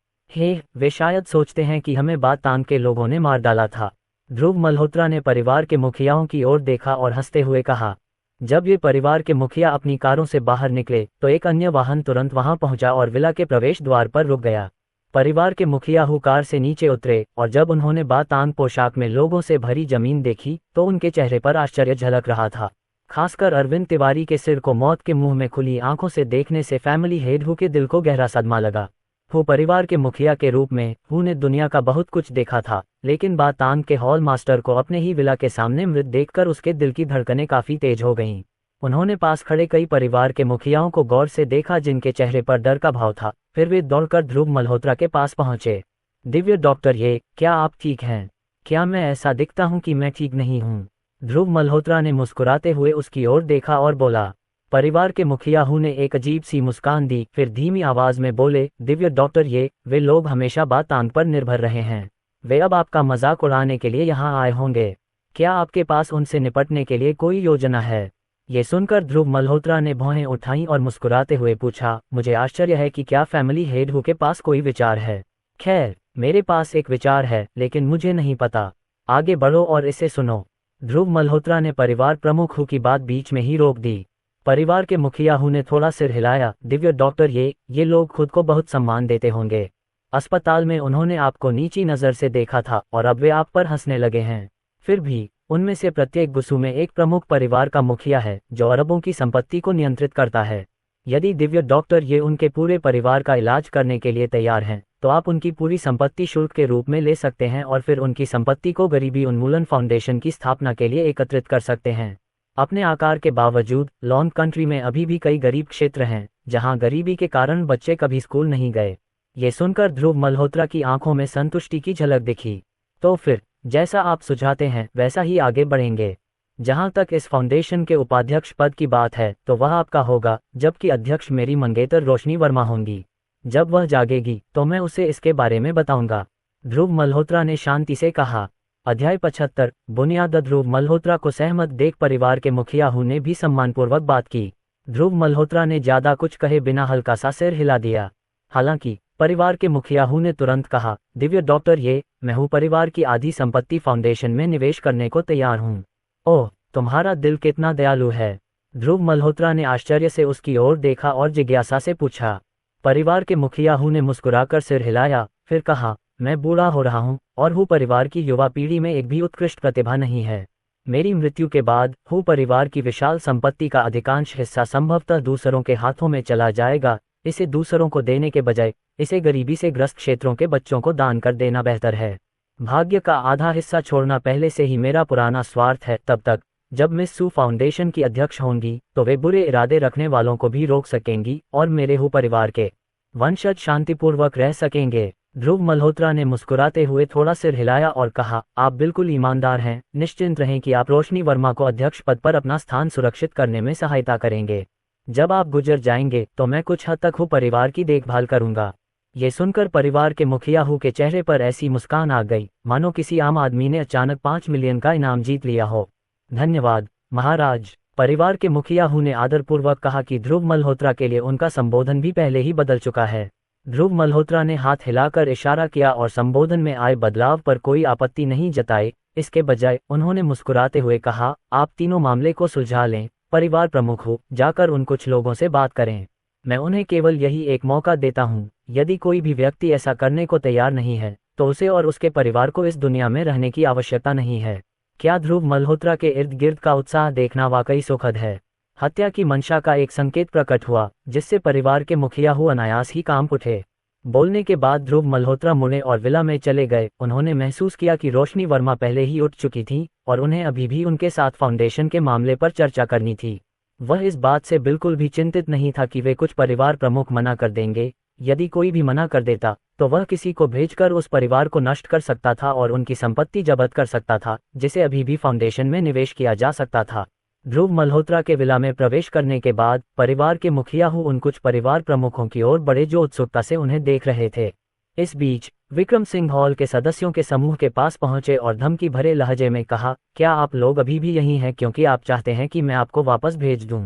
वे शायद सोचते हैं कि हमें बातान के लोगों ने मार डाला था। ध्रुव मल्होत्रा ने परिवार के मुखियाओं की ओर देखा और हंसते हुए कहा। जब ये परिवार के मुखिया अपनी कारों से बाहर निकले तो एक अन्य वाहन तुरंत वहां पहुंचा और विला के प्रवेश द्वार पर रुक गया। परिवार के मुखिया कार से नीचे उतरे और जब उन्होंने बातान पोशाक में लोगों से भरी जमीन देखी तो उनके चेहरे पर आश्चर्य झलक रहा था। खासकर अरविंद तिवारी के सिर को मौत के मुंह में खुली आंखों से देखने से फैमिली हेड हु के दिल को गहरा सदमा लगा। परिवार के मुखिया के रूप में ने दुनिया का बहुत कुछ देखा था, लेकिन बातान के हॉल मास्टर को अपने ही विला के सामने मृत देखकर उसके दिल की धड़कनें काफी तेज हो गईं। उन्होंने पास खड़े कई परिवार के मुखियाओं को गौर से देखा जिनके चेहरे पर डर का भाव था। फिर वे दौड़कर ध्रुव मल्होत्रा के पास पहुंचे। दिव्य डॉक्टर, क्या आप ठीक हैं? क्या मैं ऐसा दिखता हूं कि मैं ठीक नहीं हूं? ध्रुव मल्होत्रा ने मुस्कुराते हुए उसकी ओर देखा और बोला। परिवार के मुखिया ने एक अजीब सी मुस्कान दी, फिर धीमी आवाज में बोले, दिव्य डॉक्टर, वे लोग हमेशा बातान पर निर्भर रहे हैं। वे अब आपका मजाक उड़ाने के लिए यहाँ आए होंगे। क्या आपके पास उनसे निपटने के लिए कोई योजना है? ये सुनकर ध्रुव मल्होत्रा ने भौहें उठाईं और मुस्कुराते हुए पूछा, मुझे आश्चर्य है कि क्या फैमिली हेड के पास कोई विचार है। खैर, मेरे पास एक विचार है, लेकिन मुझे नहीं पता। आगे बढ़ो और इसे सुनो। ध्रुव मल्होत्रा ने परिवार प्रमुख की बात बीच में ही रोक दी। परिवार के मुखिया ने थोड़ा सिर हिलाया। दिव्य डॉक्टर, ये लोग खुद को बहुत सम्मान देते होंगे। अस्पताल में उन्होंने आपको नीची नज़र से देखा था और अब वे आप पर हंसने लगे हैं। फिर भी उनमें से प्रत्येक गुस्सू में एक प्रमुख परिवार का मुखिया है जो अरबों की संपत्ति को नियंत्रित करता है। यदि दिव्य डॉक्टर उनके पूरे परिवार का इलाज करने के लिए तैयार हैं, तो आप उनकी पूरी संपत्ति शुल्क के रूप में ले सकते हैं और फिर उनकी संपत्ति को गरीबी उन्मूलन फाउंडेशन की स्थापना के लिए एकत्रित कर सकते हैं। अपने आकार के बावजूद लॉन कंट्री में अभी भी कई गरीब क्षेत्र हैं जहां गरीबी के कारण बच्चे कभी स्कूल नहीं गए। ये सुनकर ध्रुव मल्होत्रा की आंखों में संतुष्टि की झलक दिखी। तो फिर जैसा आप सुझाते हैं वैसा ही आगे बढ़ेंगे। जहां तक इस फाउंडेशन के उपाध्यक्ष पद की बात है तो वह आपका होगा, जबकि अध्यक्ष मेरी मंगेतर रोशनी वर्मा होंगी। जब वह जागेगी तो मैं उसे इसके बारे में बताऊंगा। ध्रुव मल्होत्रा ने शांति से कहा। अध्याय 75 बुनियाद। ध्रुव मल्होत्रा को सहमत देख परिवार के मुखिया ने भी सम्मानपूर्वक बात की। ध्रुव मल्होत्रा ने ज्यादा कुछ कहे बिना हल्का सा सिर हिला दिया। हालांकि परिवार के मुखिया ने तुरंत कहा, दिव्य डॉक्टर, मैं हूँ परिवार की आधी संपत्ति फाउंडेशन में निवेश करने को तैयार हूँ। ओह, तुम्हारा दिल कितना दयालु है। ध्रुव मल्होत्रा ने आश्चर्य से उसकी ओर देखा और जिज्ञासा से पूछा। परिवार के मुखिया ने मुस्कुराकर सिर हिलाया, फिर कहा, मैं बूढ़ा हो रहा हूँ और परिवार की युवा पीढ़ी में एक भी उत्कृष्ट प्रतिभा नहीं है। मेरी मृत्यु के बाद परिवार की विशाल संपत्ति का अधिकांश हिस्सा संभवतः दूसरों के हाथों में चला जाएगा। इसे दूसरों को देने के बजाय इसे गरीबी से ग्रस्त क्षेत्रों के बच्चों को दान कर देना बेहतर है। भाग्य का आधा हिस्सा छोड़ना पहले से ही मेरा पुराना स्वार्थ है। तब तक जब मिस सू फाउंडेशन की अध्यक्ष होंगी तो वे बुरे इरादे रखने वालों को भी रोक सकेंगी और मेरे परिवार के वंशज शांतिपूर्वक रह सकेंगे। ध्रुव मल्होत्रा ने मुस्कुराते हुए थोड़ा सिर हिलाया और कहा, आप बिल्कुल ईमानदार हैं। निश्चिंत रहें कि आप रोशनी वर्मा को अध्यक्ष पद पर अपना स्थान सुरक्षित करने में सहायता करेंगे। जब आप गुजर जाएंगे तो मैं कुछ हद तक परिवार की देखभाल करूंगा। ये सुनकर परिवार के मुखिया के चेहरे पर ऐसी मुस्कान आ गई मानो किसी आम आदमी ने अचानक 5 मिलियन का इनाम जीत लिया हो। धन्यवाद महाराज। परिवार के मुखिया ने आदरपूर्वक कहा कि ध्रुव मल्होत्रा के लिए उनका संबोधन भी पहले ही बदल चुका है। ध्रुव मल्होत्रा ने हाथ हिलाकर इशारा किया और संबोधन में आए बदलाव पर कोई आपत्ति नहीं जताई। इसके बजाय उन्होंने मुस्कुराते हुए कहा, आप तीनों मामले को सुलझा लें। परिवार प्रमुख जाकर उन कुछ लोगों से बात करें। मैं उन्हें केवल यही एक मौका देता हूँ। यदि कोई भी व्यक्ति ऐसा करने को तैयार नहीं है तो उसे और उसके परिवार को इस दुनिया में रहने की आवश्यकता नहीं है। क्या ध्रुव मल्होत्रा के इर्द गिर्द का उत्साह देखना वाकई सुखद है। हत्या की मंशा का एक संकेत प्रकट हुआ जिससे परिवार के मुखिया अनायास ही कांप उठे। बोलने के बाद ध्रुव मल्होत्रा मुड़े और विला में चले गए। उन्होंने महसूस किया कि रोशनी वर्मा पहले ही उठ चुकी थी और उन्हें अभी भी उनके साथ फाउंडेशन के मामले पर चर्चा करनी थी। वह इस बात से बिल्कुल भी चिंतित नहीं था कि वे कुछ परिवार प्रमुख मना कर देंगे। यदि कोई भी मना कर देता तो वह किसी को भेजकर उस परिवार को नष्ट कर सकता था और उनकी संपत्ति जब्त कर सकता था, जिसे अभी भी फाउंडेशन में निवेश किया जा सकता था। ध्रुव मल्होत्रा के विला में प्रवेश करने के बाद परिवार के मुखिया उन कुछ परिवार प्रमुखों की ओर बढ़े जो उत्सुकता से उन्हें देख रहे थे। इस बीच विक्रम सिंह हॉल के सदस्यों के समूह के पास पहुंचे और धमकी भरे लहजे में कहा, क्या आप लोग अभी भी यहीं हैं क्योंकि आप चाहते हैं कि मैं आपको वापस भेज दूं?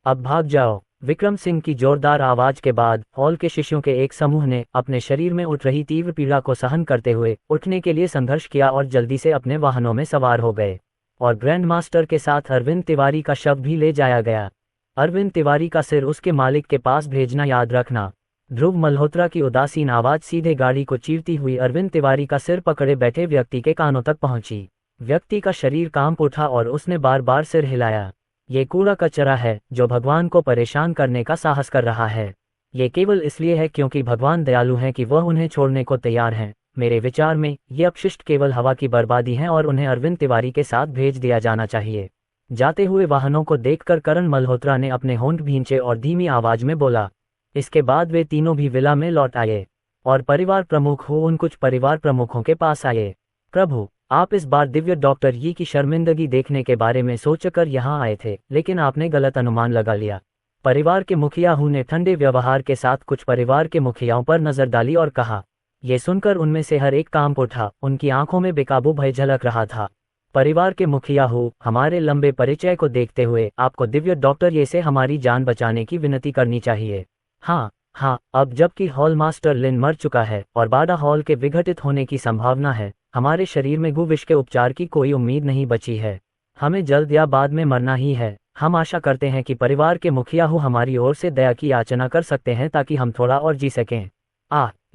अब भाग जाओ। विक्रम सिंह की जोरदार आवाज के बाद हॉल के शिष्यों के एक समूह ने अपने शरीर में उठ रही तीव्र पीड़ा को सहन करते हुए उठने के लिए संघर्ष किया और जल्दी से अपने वाहनों में सवार हो गए, और ग्रैंड मास्टर के साथ अरविंद तिवारी का शव भी ले जाया गया। अरविंद तिवारी का सिर उसके मालिक के पास भेजना याद रखना। ध्रुव मल्होत्रा की उदासीन आवाज सीधे गाड़ी को चीरती हुई अरविंद तिवारी का सिर पकड़े बैठे व्यक्ति के कानों तक पहुंची। व्यक्ति का शरीर कांप उठा और उसने बार बार सिर हिलाया। ये कूड़ा कचरा है जो भगवान को परेशान करने का साहस कर रहा है। ये केवल इसलिए है क्योंकि भगवान दयालु हैं कि वह उन्हें छोड़ने को तैयार हैं। मेरे विचार में ये अपशिष्ट केवल हवा की बर्बादी हैं और उन्हें अरविंद तिवारी के साथ भेज दिया जाना चाहिए। जाते हुए वाहनों को देखकर करण मल्होत्रा ने अपने होंठ भींचे और धीमी आवाज में बोला। इसके बाद वे तीनों भी विला में लौट आए और परिवार प्रमुख उन कुछ परिवार प्रमुखों के पास आए। प्रभु, आप इस बार दिव्य डॉक्टर यी की शर्मिंदगी देखने के बारे में सोचकर यहाँ आए थे, लेकिन आपने गलत अनुमान लगा लिया। परिवार के मुखिया ने ठंडे व्यवहार के साथ कुछ परिवार के मुखियाओं पर नजर डाली और कहा। ये सुनकर उनमें से हर एक कांप उठा, उनकी आंखों में बेकाबू भय झलक रहा था। परिवार के मुखिया हमारे लंबे परिचय को देखते हुए आपको दिव्य डॉक्टर ये से हमारी जान बचाने की विनती करनी चाहिए। हाँ, अब जबकि हॉल मास्टर लिन मर चुका है और बाडा हॉल के विघटित होने की संभावना है, हमारे शरीर में गुविश के उपचार की कोई उम्मीद नहीं बची है। हमें जल्द या बाद में मरना ही है। हम आशा करते हैं कि परिवार के मुखिया हमारी ओर से दया की याचना कर सकते हैं ताकि हम थोड़ा और जी सकें।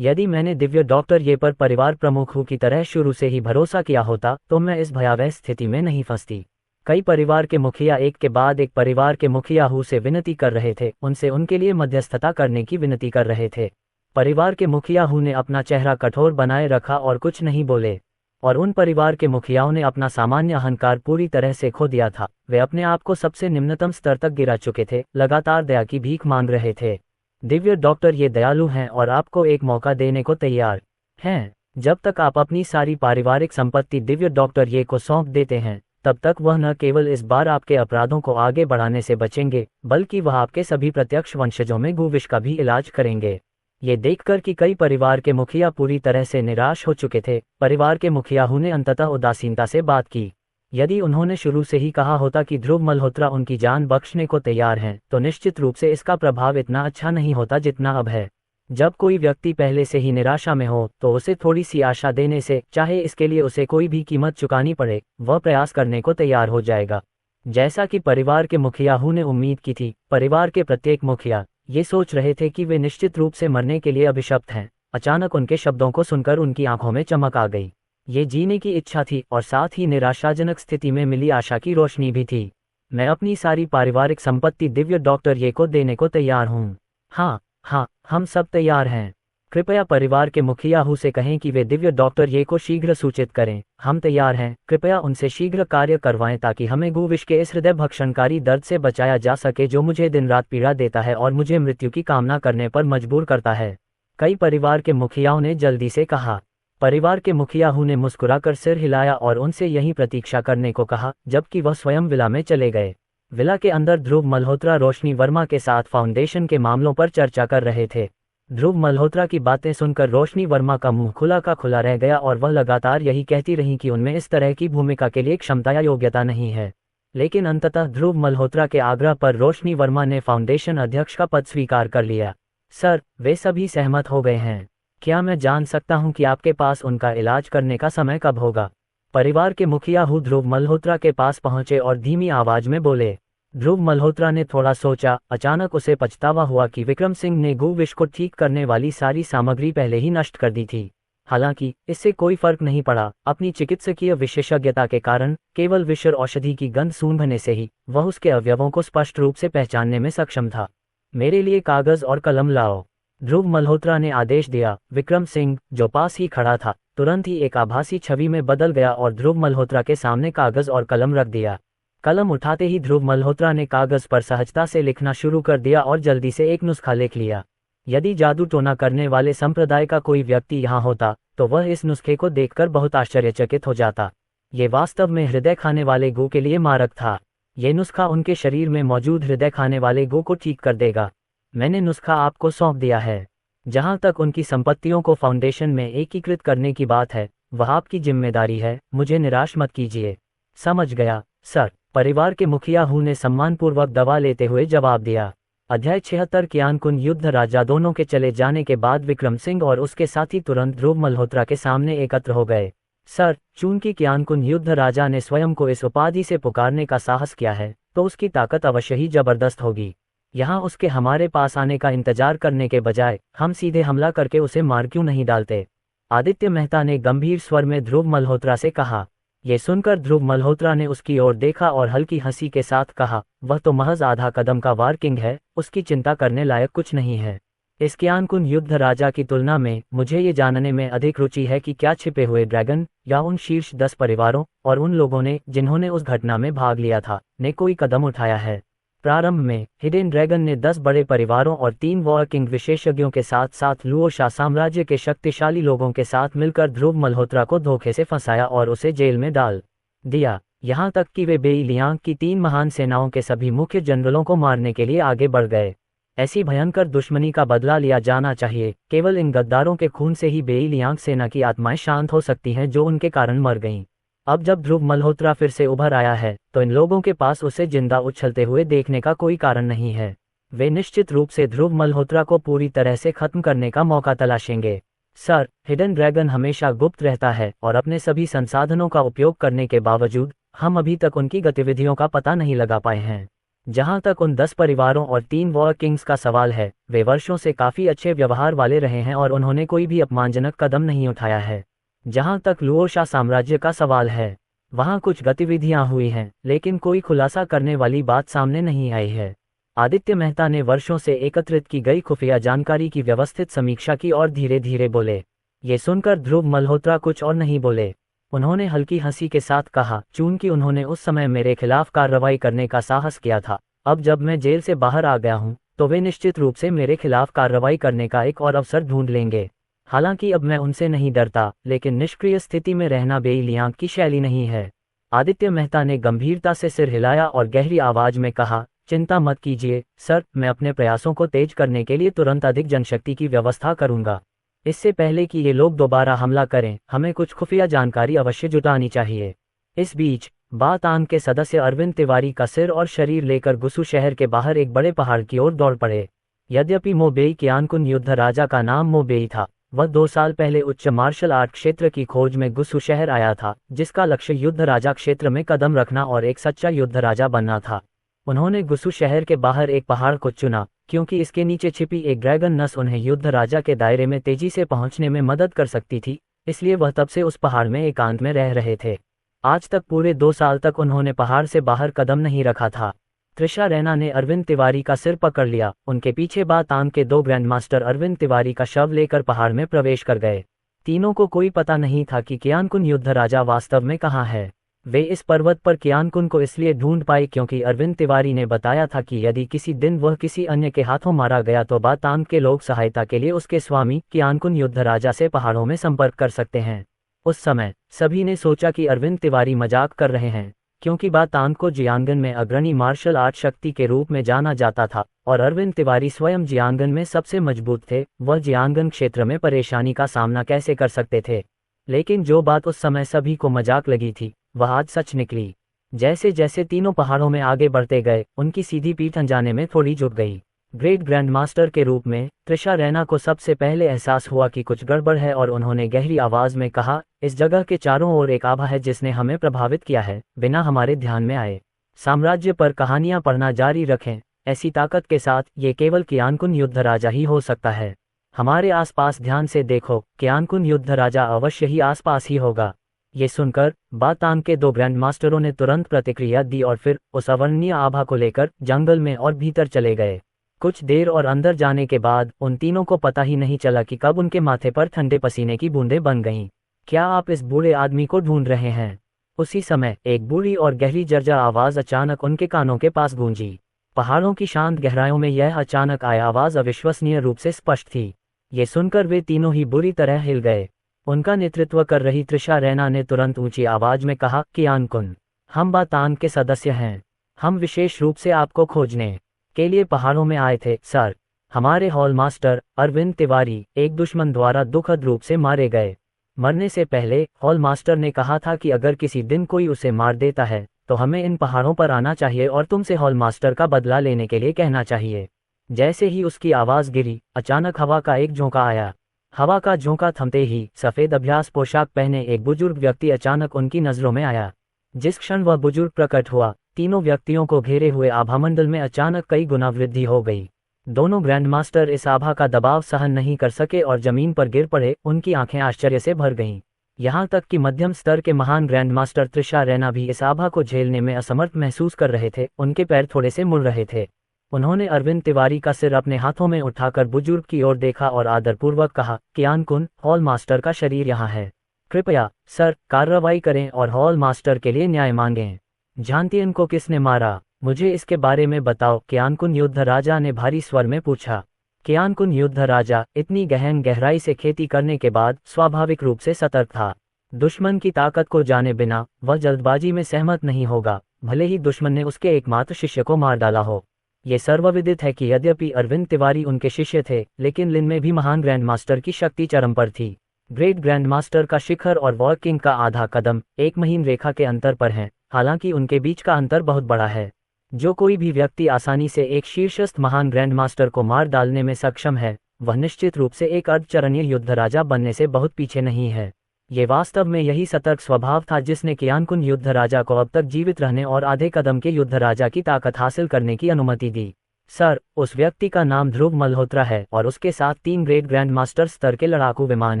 यदि मैंने दिव्य डॉक्टर ये पर परिवार प्रमुख की तरह शुरू से ही भरोसा किया होता तो मैं इस भयावह स्थिति में नहीं फंसती। कई परिवार के मुखिया एक के बाद एक परिवार के मुखिया से विनती कर रहे थे, उनसे उनके लिए मध्यस्थता करने की विनती कर रहे थे। परिवार के मुखिया ने अपना चेहरा कठोर बनाए रखा और कुछ नहीं बोले, और उन परिवार के मुखियाओं ने अपना सामान्य अहंकार पूरी तरह से खो दिया था। वे अपने आप को सबसे निम्नतम स्तर तक गिरा चुके थे, लगातार दया की भीख मांग रहे थे। दिव्य डॉक्टर ये दयालु हैं और आपको एक मौका देने को तैयार हैं। जब तक आप अपनी सारी पारिवारिक संपत्ति दिव्य डॉक्टर ये को सौंप देते हैं, तब तक वह न केवल इस बार आपके अपराधों को आगे बढ़ाने से बचेंगे, बल्कि वह आपके सभी प्रत्यक्ष वंशजों में गुविश का भी इलाज करेंगे। ये देखकर कि कई परिवार के मुखिया पूरी तरह से निराश हो चुके थे, परिवार के मुखिया ने अंततः उदासीनता से बात की। यदि उन्होंने शुरू से ही कहा होता कि ध्रुव मल्होत्रा उनकी जान बख्शने को तैयार हैं, तो निश्चित रूप से इसका प्रभाव इतना अच्छा नहीं होता जितना अब है। जब कोई व्यक्ति पहले से ही निराशा में हो तो उसे थोड़ी सी आशा देने से, चाहे इसके लिए उसे कोई भी कीमत चुकानी पड़े, वह प्रयास करने को तैयार हो जाएगा। जैसा कि परिवार के मुखिया ने उम्मीद की थी, परिवार के प्रत्येक मुखिया ये सोच रहे थे कि वे निश्चित रूप से मरने के लिए अभिशप्त हैं। अचानक उनके शब्दों को सुनकर उनकी आंखों में चमक आ गई। ये जीने की इच्छा थी और साथ ही निराशाजनक स्थिति में मिली आशा की रोशनी भी थी। मैं अपनी सारी पारिवारिक संपत्ति दिव्य डॉक्टर ये को देने को तैयार हूँ। हाँ, हम सब तैयार हैं। कृपया परिवार के मुखिया से कहें कि वे दिव्य डॉक्टर ये को शीघ्र सूचित करें। हम तैयार हैं। कृपया उनसे शीघ्र कार्य करवाएं ताकि हमें गुविश के इस हृदय भक्षणकारी दर्द से बचाया जा सके जो मुझे दिन रात पीड़ा देता है और मुझे मृत्यु की कामना करने पर मजबूर करता है। कई परिवार के मुखियाओं ने जल्दी से कहा। परिवार के मुखिया ने मुस्कुराकर सिर हिलाया और उनसे यही प्रतीक्षा करने को कहा, जबकि वह स्वयं विला में चले गए। विला के अंदर ध्रुव मल्होत्रा रोशनी वर्मा के साथ फाउंडेशन के मामलों पर चर्चा कर रहे थे। ध्रुव मल्होत्रा की बातें सुनकर रोशनी वर्मा का मुंह खुला का खुला रह गया और वह लगातार यही कहती रही कि उनमें इस तरह की भूमिका के लिए क्षमता या योग्यता नहीं है। लेकिन अंततः ध्रुव मल्होत्रा के आग्रह पर रोशनी वर्मा ने फाउंडेशन अध्यक्ष का पद स्वीकार कर लिया। सर, वे सभी सहमत हो गए हैं। क्या मैं जान सकता हूं कि आपके पास उनका इलाज करने का समय कब होगा? परिवार के मुखिया ध्रुव मल्होत्रा के पास पहुंचे और धीमी आवाज में बोले। ध्रुव मल्होत्रा ने थोड़ा सोचा। अचानक उसे पछतावा हुआ कि विक्रम सिंह ने गुविश को ठीक करने वाली सारी सामग्री पहले ही नष्ट कर दी थी। हालांकि इससे कोई फर्क नहीं पड़ा। अपनी चिकित्सकीय विशेषज्ञता के कारण केवल विष औषधि की गंध सूंघने से ही वह उसके अवयवों को स्पष्ट रूप से पहचानने में सक्षम था। मेरे लिए कागज और कलम लाओ, ध्रुव मल्होत्रा ने आदेश दिया। विक्रम सिंह, जो पास ही खड़ा था, तुरंत ही एक आभासी छवि में बदल गया और ध्रुव मल्होत्रा के सामने कागज और कलम रख दिया। कलम उठाते ही ध्रुव मल्होत्रा ने कागज पर सहजता से लिखना शुरू कर दिया और जल्दी से एक नुस्खा लिख लिया। यदि जादू टोना करने वाले संप्रदाय का कोई व्यक्ति यहाँ होता तो वह इस नुस्खे को देखकर बहुत आश्चर्यचकित हो जाता। ये वास्तव में हृदय खाने वाले गो के लिए मारक था। ये नुस्खा उनके शरीर में मौजूद हृदय खाने वाले गो को ठीक कर देगा। मैंने नुस्खा आपको सौंप दिया है। जहां तक उनकी संपत्तियों को फाउंडेशन में एकीकृत करने की बात है, वह आपकी जिम्मेदारी है। मुझे निराश मत कीजिए। समझ गया, सर, परिवार के मुखिया ने सम्मानपूर्वक दवा लेते हुए जवाब दिया। अध्याय 76 कियानकुन युद्ध राजा दोनों के चले जाने के बाद विक्रम सिंह और उसके साथी तुरंत ध्रुव मल्होत्रा के सामने एकत्र हो गए। सर, चूंकि कियानकुन युद्ध राजा ने स्वयं को इस उपाधि से पुकारने का साहस किया है, तो उसकी ताकत अवश्य ही जबरदस्त होगी। यहाँ उसके हमारे पास आने का इंतजार करने के बजाय हम सीधे हमला करके उसे मार क्यों नहीं डालते? आदित्य मेहता ने गंभीर स्वर में ध्रुव मल्होत्रा से कहा। ये सुनकर ध्रुव मल्होत्रा ने उसकी ओर देखा और हल्की हंसी के साथ कहा, वह तो महज आधा कदम का वार किंग है, उसकी चिंता करने लायक कुछ नहीं है। इस कियानकुन युद्ध राजा की तुलना में मुझे ये जानने में अधिक रुचि है कि क्या छिपे हुए ड्रैगन या उन शीर्ष 10 परिवारों और उन लोगों ने जिन्होंने उस घटना में भाग लिया था ने कोई कदम उठाया है। प्रारंभ में हिडन ड्रैगन ने 10 बड़े परिवारों और 3 वॉर किंग विशेषज्ञों के साथ साथ लुओशा साम्राज्य के शक्तिशाली लोगों के साथ मिलकर ध्रुव मल्होत्रा को धोखे से फंसाया और उसे जेल में डाल दिया। यहाँ तक कि वे बेई लियांग की 3 महान सेनाओं के सभी मुख्य जनरलों को मारने के लिए आगे बढ़ गए। ऐसी भयंकर दुश्मनी का बदला लिया जाना चाहिए। केवल इन गद्दारों के खून से ही बेई लियांग सेना की आत्माएं शांत हो सकती हैं जो उनके कारण मर गईं। अब जब ध्रुव मल्होत्रा फिर से उभर आया है तो इन लोगों के पास उसे जिंदा उछलते हुए देखने का कोई कारण नहीं है। वे निश्चित रूप से ध्रुव मल्होत्रा को पूरी तरह से खत्म करने का मौका तलाशेंगे। सर, हिडन ड्रैगन हमेशा गुप्त रहता है और अपने सभी संसाधनों का उपयोग करने के बावजूद हम अभी तक उनकी गतिविधियों का पता नहीं लगा पाए हैं। जहां तक उन 10 परिवारों और 3 वॉर किंग्स का सवाल है, वे वर्षों से काफी अच्छे व्यवहार वाले रहे हैं और उन्होंने कोई भी अपमानजनक कदम नहीं उठाया है। जहां तक लुओशा साम्राज्य का सवाल है, वहां कुछ गतिविधियां हुई हैं, लेकिन कोई खुलासा करने वाली बात सामने नहीं आई है। आदित्य मेहता ने वर्षों से एकत्रित की गई खुफिया जानकारी की व्यवस्थित समीक्षा की और धीरे धीरे बोले। ये सुनकर ध्रुव मल्होत्रा कुछ और नहीं बोले। उन्होंने हल्की हंसी के साथ कहा, चूंकि उन्होंने उस समय मेरे खिलाफ कार्रवाई करने का साहस किया था, अब जब मैं जेल से बाहर आ गया हूं, तो वे निश्चित रूप से मेरे खिलाफ कार्रवाई करने का एक और अवसर ढूंढ लेंगे। हालांकि अब मैं उनसे नहीं डरता, लेकिन निष्क्रिय स्थिति में रहना बेई लियांग की शैली नहीं है। आदित्य मेहता ने गंभीरता से सिर हिलाया और गहरी आवाज में कहा, चिंता मत कीजिए सर, मैं अपने प्रयासों को तेज करने के लिए तुरंत अधिक जनशक्ति की व्यवस्था करूंगा। इससे पहले कि ये लोग दोबारा हमला करें, हमें कुछ खुफिया जानकारी अवश्य जुटानी चाहिए। इस बीच बातान के सदस्य अरविंद तिवारी का सिर और शरीर लेकर गुसु शहर के बाहर एक बड़े पहाड़ की ओर दौड़ पड़े। यद्यपि मोबेई कियानकुन युद्ध राजा का नाम मोबेई था, वह 2 साल पहले उच्च मार्शल आर्ट क्षेत्र की खोज में गुसु शहर आया था, जिसका लक्ष्य युद्ध राजा क्षेत्र में कदम रखना और एक सच्चा युद्ध राजा बनना था। उन्होंने गुसु शहर के बाहर एक पहाड़ को चुना, क्योंकि इसके नीचे छिपी एक ड्रैगन नस उन्हें युद्ध राजा के दायरे में तेजी से पहुंचने में मदद कर सकती थी, इसलिए वह तब से उस पहाड़ में एकांत में रह रहे थे। आज तक पूरे 2 साल तक उन्होंने पहाड़ से बाहर कदम नहीं रखा था। त्रिशा रैना ने अरविंद तिवारी का सिर पकड़ लिया। उनके पीछे बातान के 2 ग्रैंड मास्टर अरविंद तिवारी का शव लेकर पहाड़ में प्रवेश कर गए। तीनों को कोई पता नहीं था कि कियानकुन युद्ध राजा वास्तव में कहाँ है। वे इस पर्वत पर कियानकुन को इसलिए ढूंढ पाए क्योंकि अरविंद तिवारी ने बताया था कि यदि किसी दिन वह किसी अन्य के हाथों मारा गया तो बातान के लोग सहायता के लिए उसके स्वामी कियानकुन युद्ध राजा से पहाड़ों में संपर्क कर सकते हैं। उस समय सभी ने सोचा कि अरविंद तिवारी मजाक कर रहे हैं, क्योंकि बातान को जियांगन में अग्रणी मार्शल आर्ट शक्ति के रूप में जाना जाता था और अरविंद तिवारी स्वयं जियांगन में सबसे मजबूत थे। वह जियांगन क्षेत्र में परेशानी का सामना कैसे कर सकते थे? लेकिन जो बात उस समय सभी को मजाक लगी थी, वह आज सच निकली। जैसे जैसे तीनों पहाड़ों में आगे बढ़ते गए, उनकी सीधी पीठ अनजाने में थोड़ी झुक गई। ग्रेट ग्रैंड मास्टर के रूप में त्रिशा रैना को सबसे पहले एहसास हुआ कि कुछ गड़बड़ है और उन्होंने गहरी आवाज में कहा, इस जगह के चारों ओर एक आभा है जिसने हमें प्रभावित किया है, बिना हमारे ध्यान में आए। साम्राज्य पर कहानियां पढ़ना जारी रखें। ऐसी ताकत के साथ ये केवल कियानकुन युद्ध राजा ही हो सकता है। हमारे आसपास ध्यान से देखो, कियानकुन युद्ध राजा अवश्य ही आसपास ही होगा। ये सुनकर बातान के 2 ग्रैंड मास्टरों ने तुरंत प्रतिक्रिया दी और फिर उस अवर्णनीय आभा को लेकर जंगल में और भीतर चले गए। कुछ देर और अंदर जाने के बाद उन तीनों को पता ही नहीं चला कि कब उनके माथे पर ठंडे पसीने की बूंदें बन गईं। क्या आप इस बूढ़े आदमी को ढूंढ रहे हैं? उसी समय एक बूढ़ी और गहरी जर्जर आवाज अचानक उनके कानों के पास गूंजी। पहाड़ों की शांत गहराइयों में यह अचानक आया आवाज अविश्वसनीय रूप से स्पष्ट थी। ये सुनकर वे तीनों ही बुरी तरह हिल गए। उनका नेतृत्व कर रही त्रिशा रैना ने तुरंत ऊंची आवाज में कहा, कियानकुन, हम बातान के सदस्य हैं। हम विशेष रूप से आपको खोजने के लिए पहाड़ों में आए थे सर। हमारे हॉल मास्टर अरविंद तिवारी एक दुश्मन द्वारा दुखद रूप से मारे गए। मरने से पहले हॉल मास्टर ने कहा था कि अगर किसी दिन कोई उसे मार देता है तो हमें इन पहाड़ों पर आना चाहिए और तुमसे हॉल मास्टर का बदला लेने के लिए कहना चाहिए। जैसे ही उसकी आवाज गिरी, अचानक हवा का एक झोंका आया। हवा का झोंका थमते ही सफेद अभ्यास पोशाक पहने एक बुजुर्ग व्यक्ति अचानक उनकी नजरों में आया। जिस क्षण वह बुजुर्ग प्रकट हुआ, तीनों व्यक्तियों को घेरे हुए आभामंडल में अचानक कई गुना वृद्धि हो गई। दोनों ग्रैंडमास्टर इस आभा का दबाव सहन नहीं कर सके और जमीन पर गिर पड़े। उनकी आंखें आश्चर्य से भर गईं। यहाँ तक कि मध्यम स्तर के महान ग्रैंडमास्टर त्रिशा रैना भी इस आभा को झेलने में असमर्थ महसूस कर रहे थे। उनके पैर थोड़े से मुड़ रहे थे। उन्होंने अरविंद तिवारी का सिर अपने हाथों में उठाकर बुजुर्ग की ओर देखा और आदरपूर्वक कहा, कियान कुन, हॉल मास्टर का शरीर यहाँ है। कृपया सर, कार्रवाई करें और हॉल मास्टर के लिए न्याय मांगें। जानती को किसने मारा? मुझे इसके बारे में बताओ, कियान कुन युद्ध राजा ने भारी स्वर में पूछा। कियान कुन युद्ध राजा इतनी गहन गहराई से खेती करने के बाद स्वाभाविक रूप से सतर्क था। दुश्मन की ताकत को जाने बिना वह जल्दबाजी में सहमत नहीं होगा, भले ही दुश्मन ने उसके एकमात्र शिष्य को मार डाला हो। ये सर्वविदित है कि यद्यपि अरविंद तिवारी उनके शिष्य थे, लेकिन लिन में भी महान ग्रैंडमास्टर की शक्ति चरम पर थी। ग्रेट ग्रैंडमास्टर का शिखर और वॉर किंग का आधा कदम एक महीन रेखा के अंतर पर हैं, हालांकि उनके बीच का अंतर बहुत बड़ा है। जो कोई भी व्यक्ति आसानी से एक शीर्षस्थ महान ग्रैंडमास्टर को मार डालने में सक्षम है, वह निश्चित रूप से एक अर्धचरणीय युद्ध राजा बनने से बहुत पीछे नहीं है। ये वास्तव में यही सतर्क स्वभाव था जिसने कियान कुन युद्ध राजा को अब तक जीवित रहने और आधे कदम के युद्ध राजा की ताकत हासिल करने की अनुमति दी। सर, उस व्यक्ति का नाम ध्रुव मल्होत्रा है और उसके साथ 3 ग्रेट ग्रैंड मास्टर स्तर के लड़ाकू विमान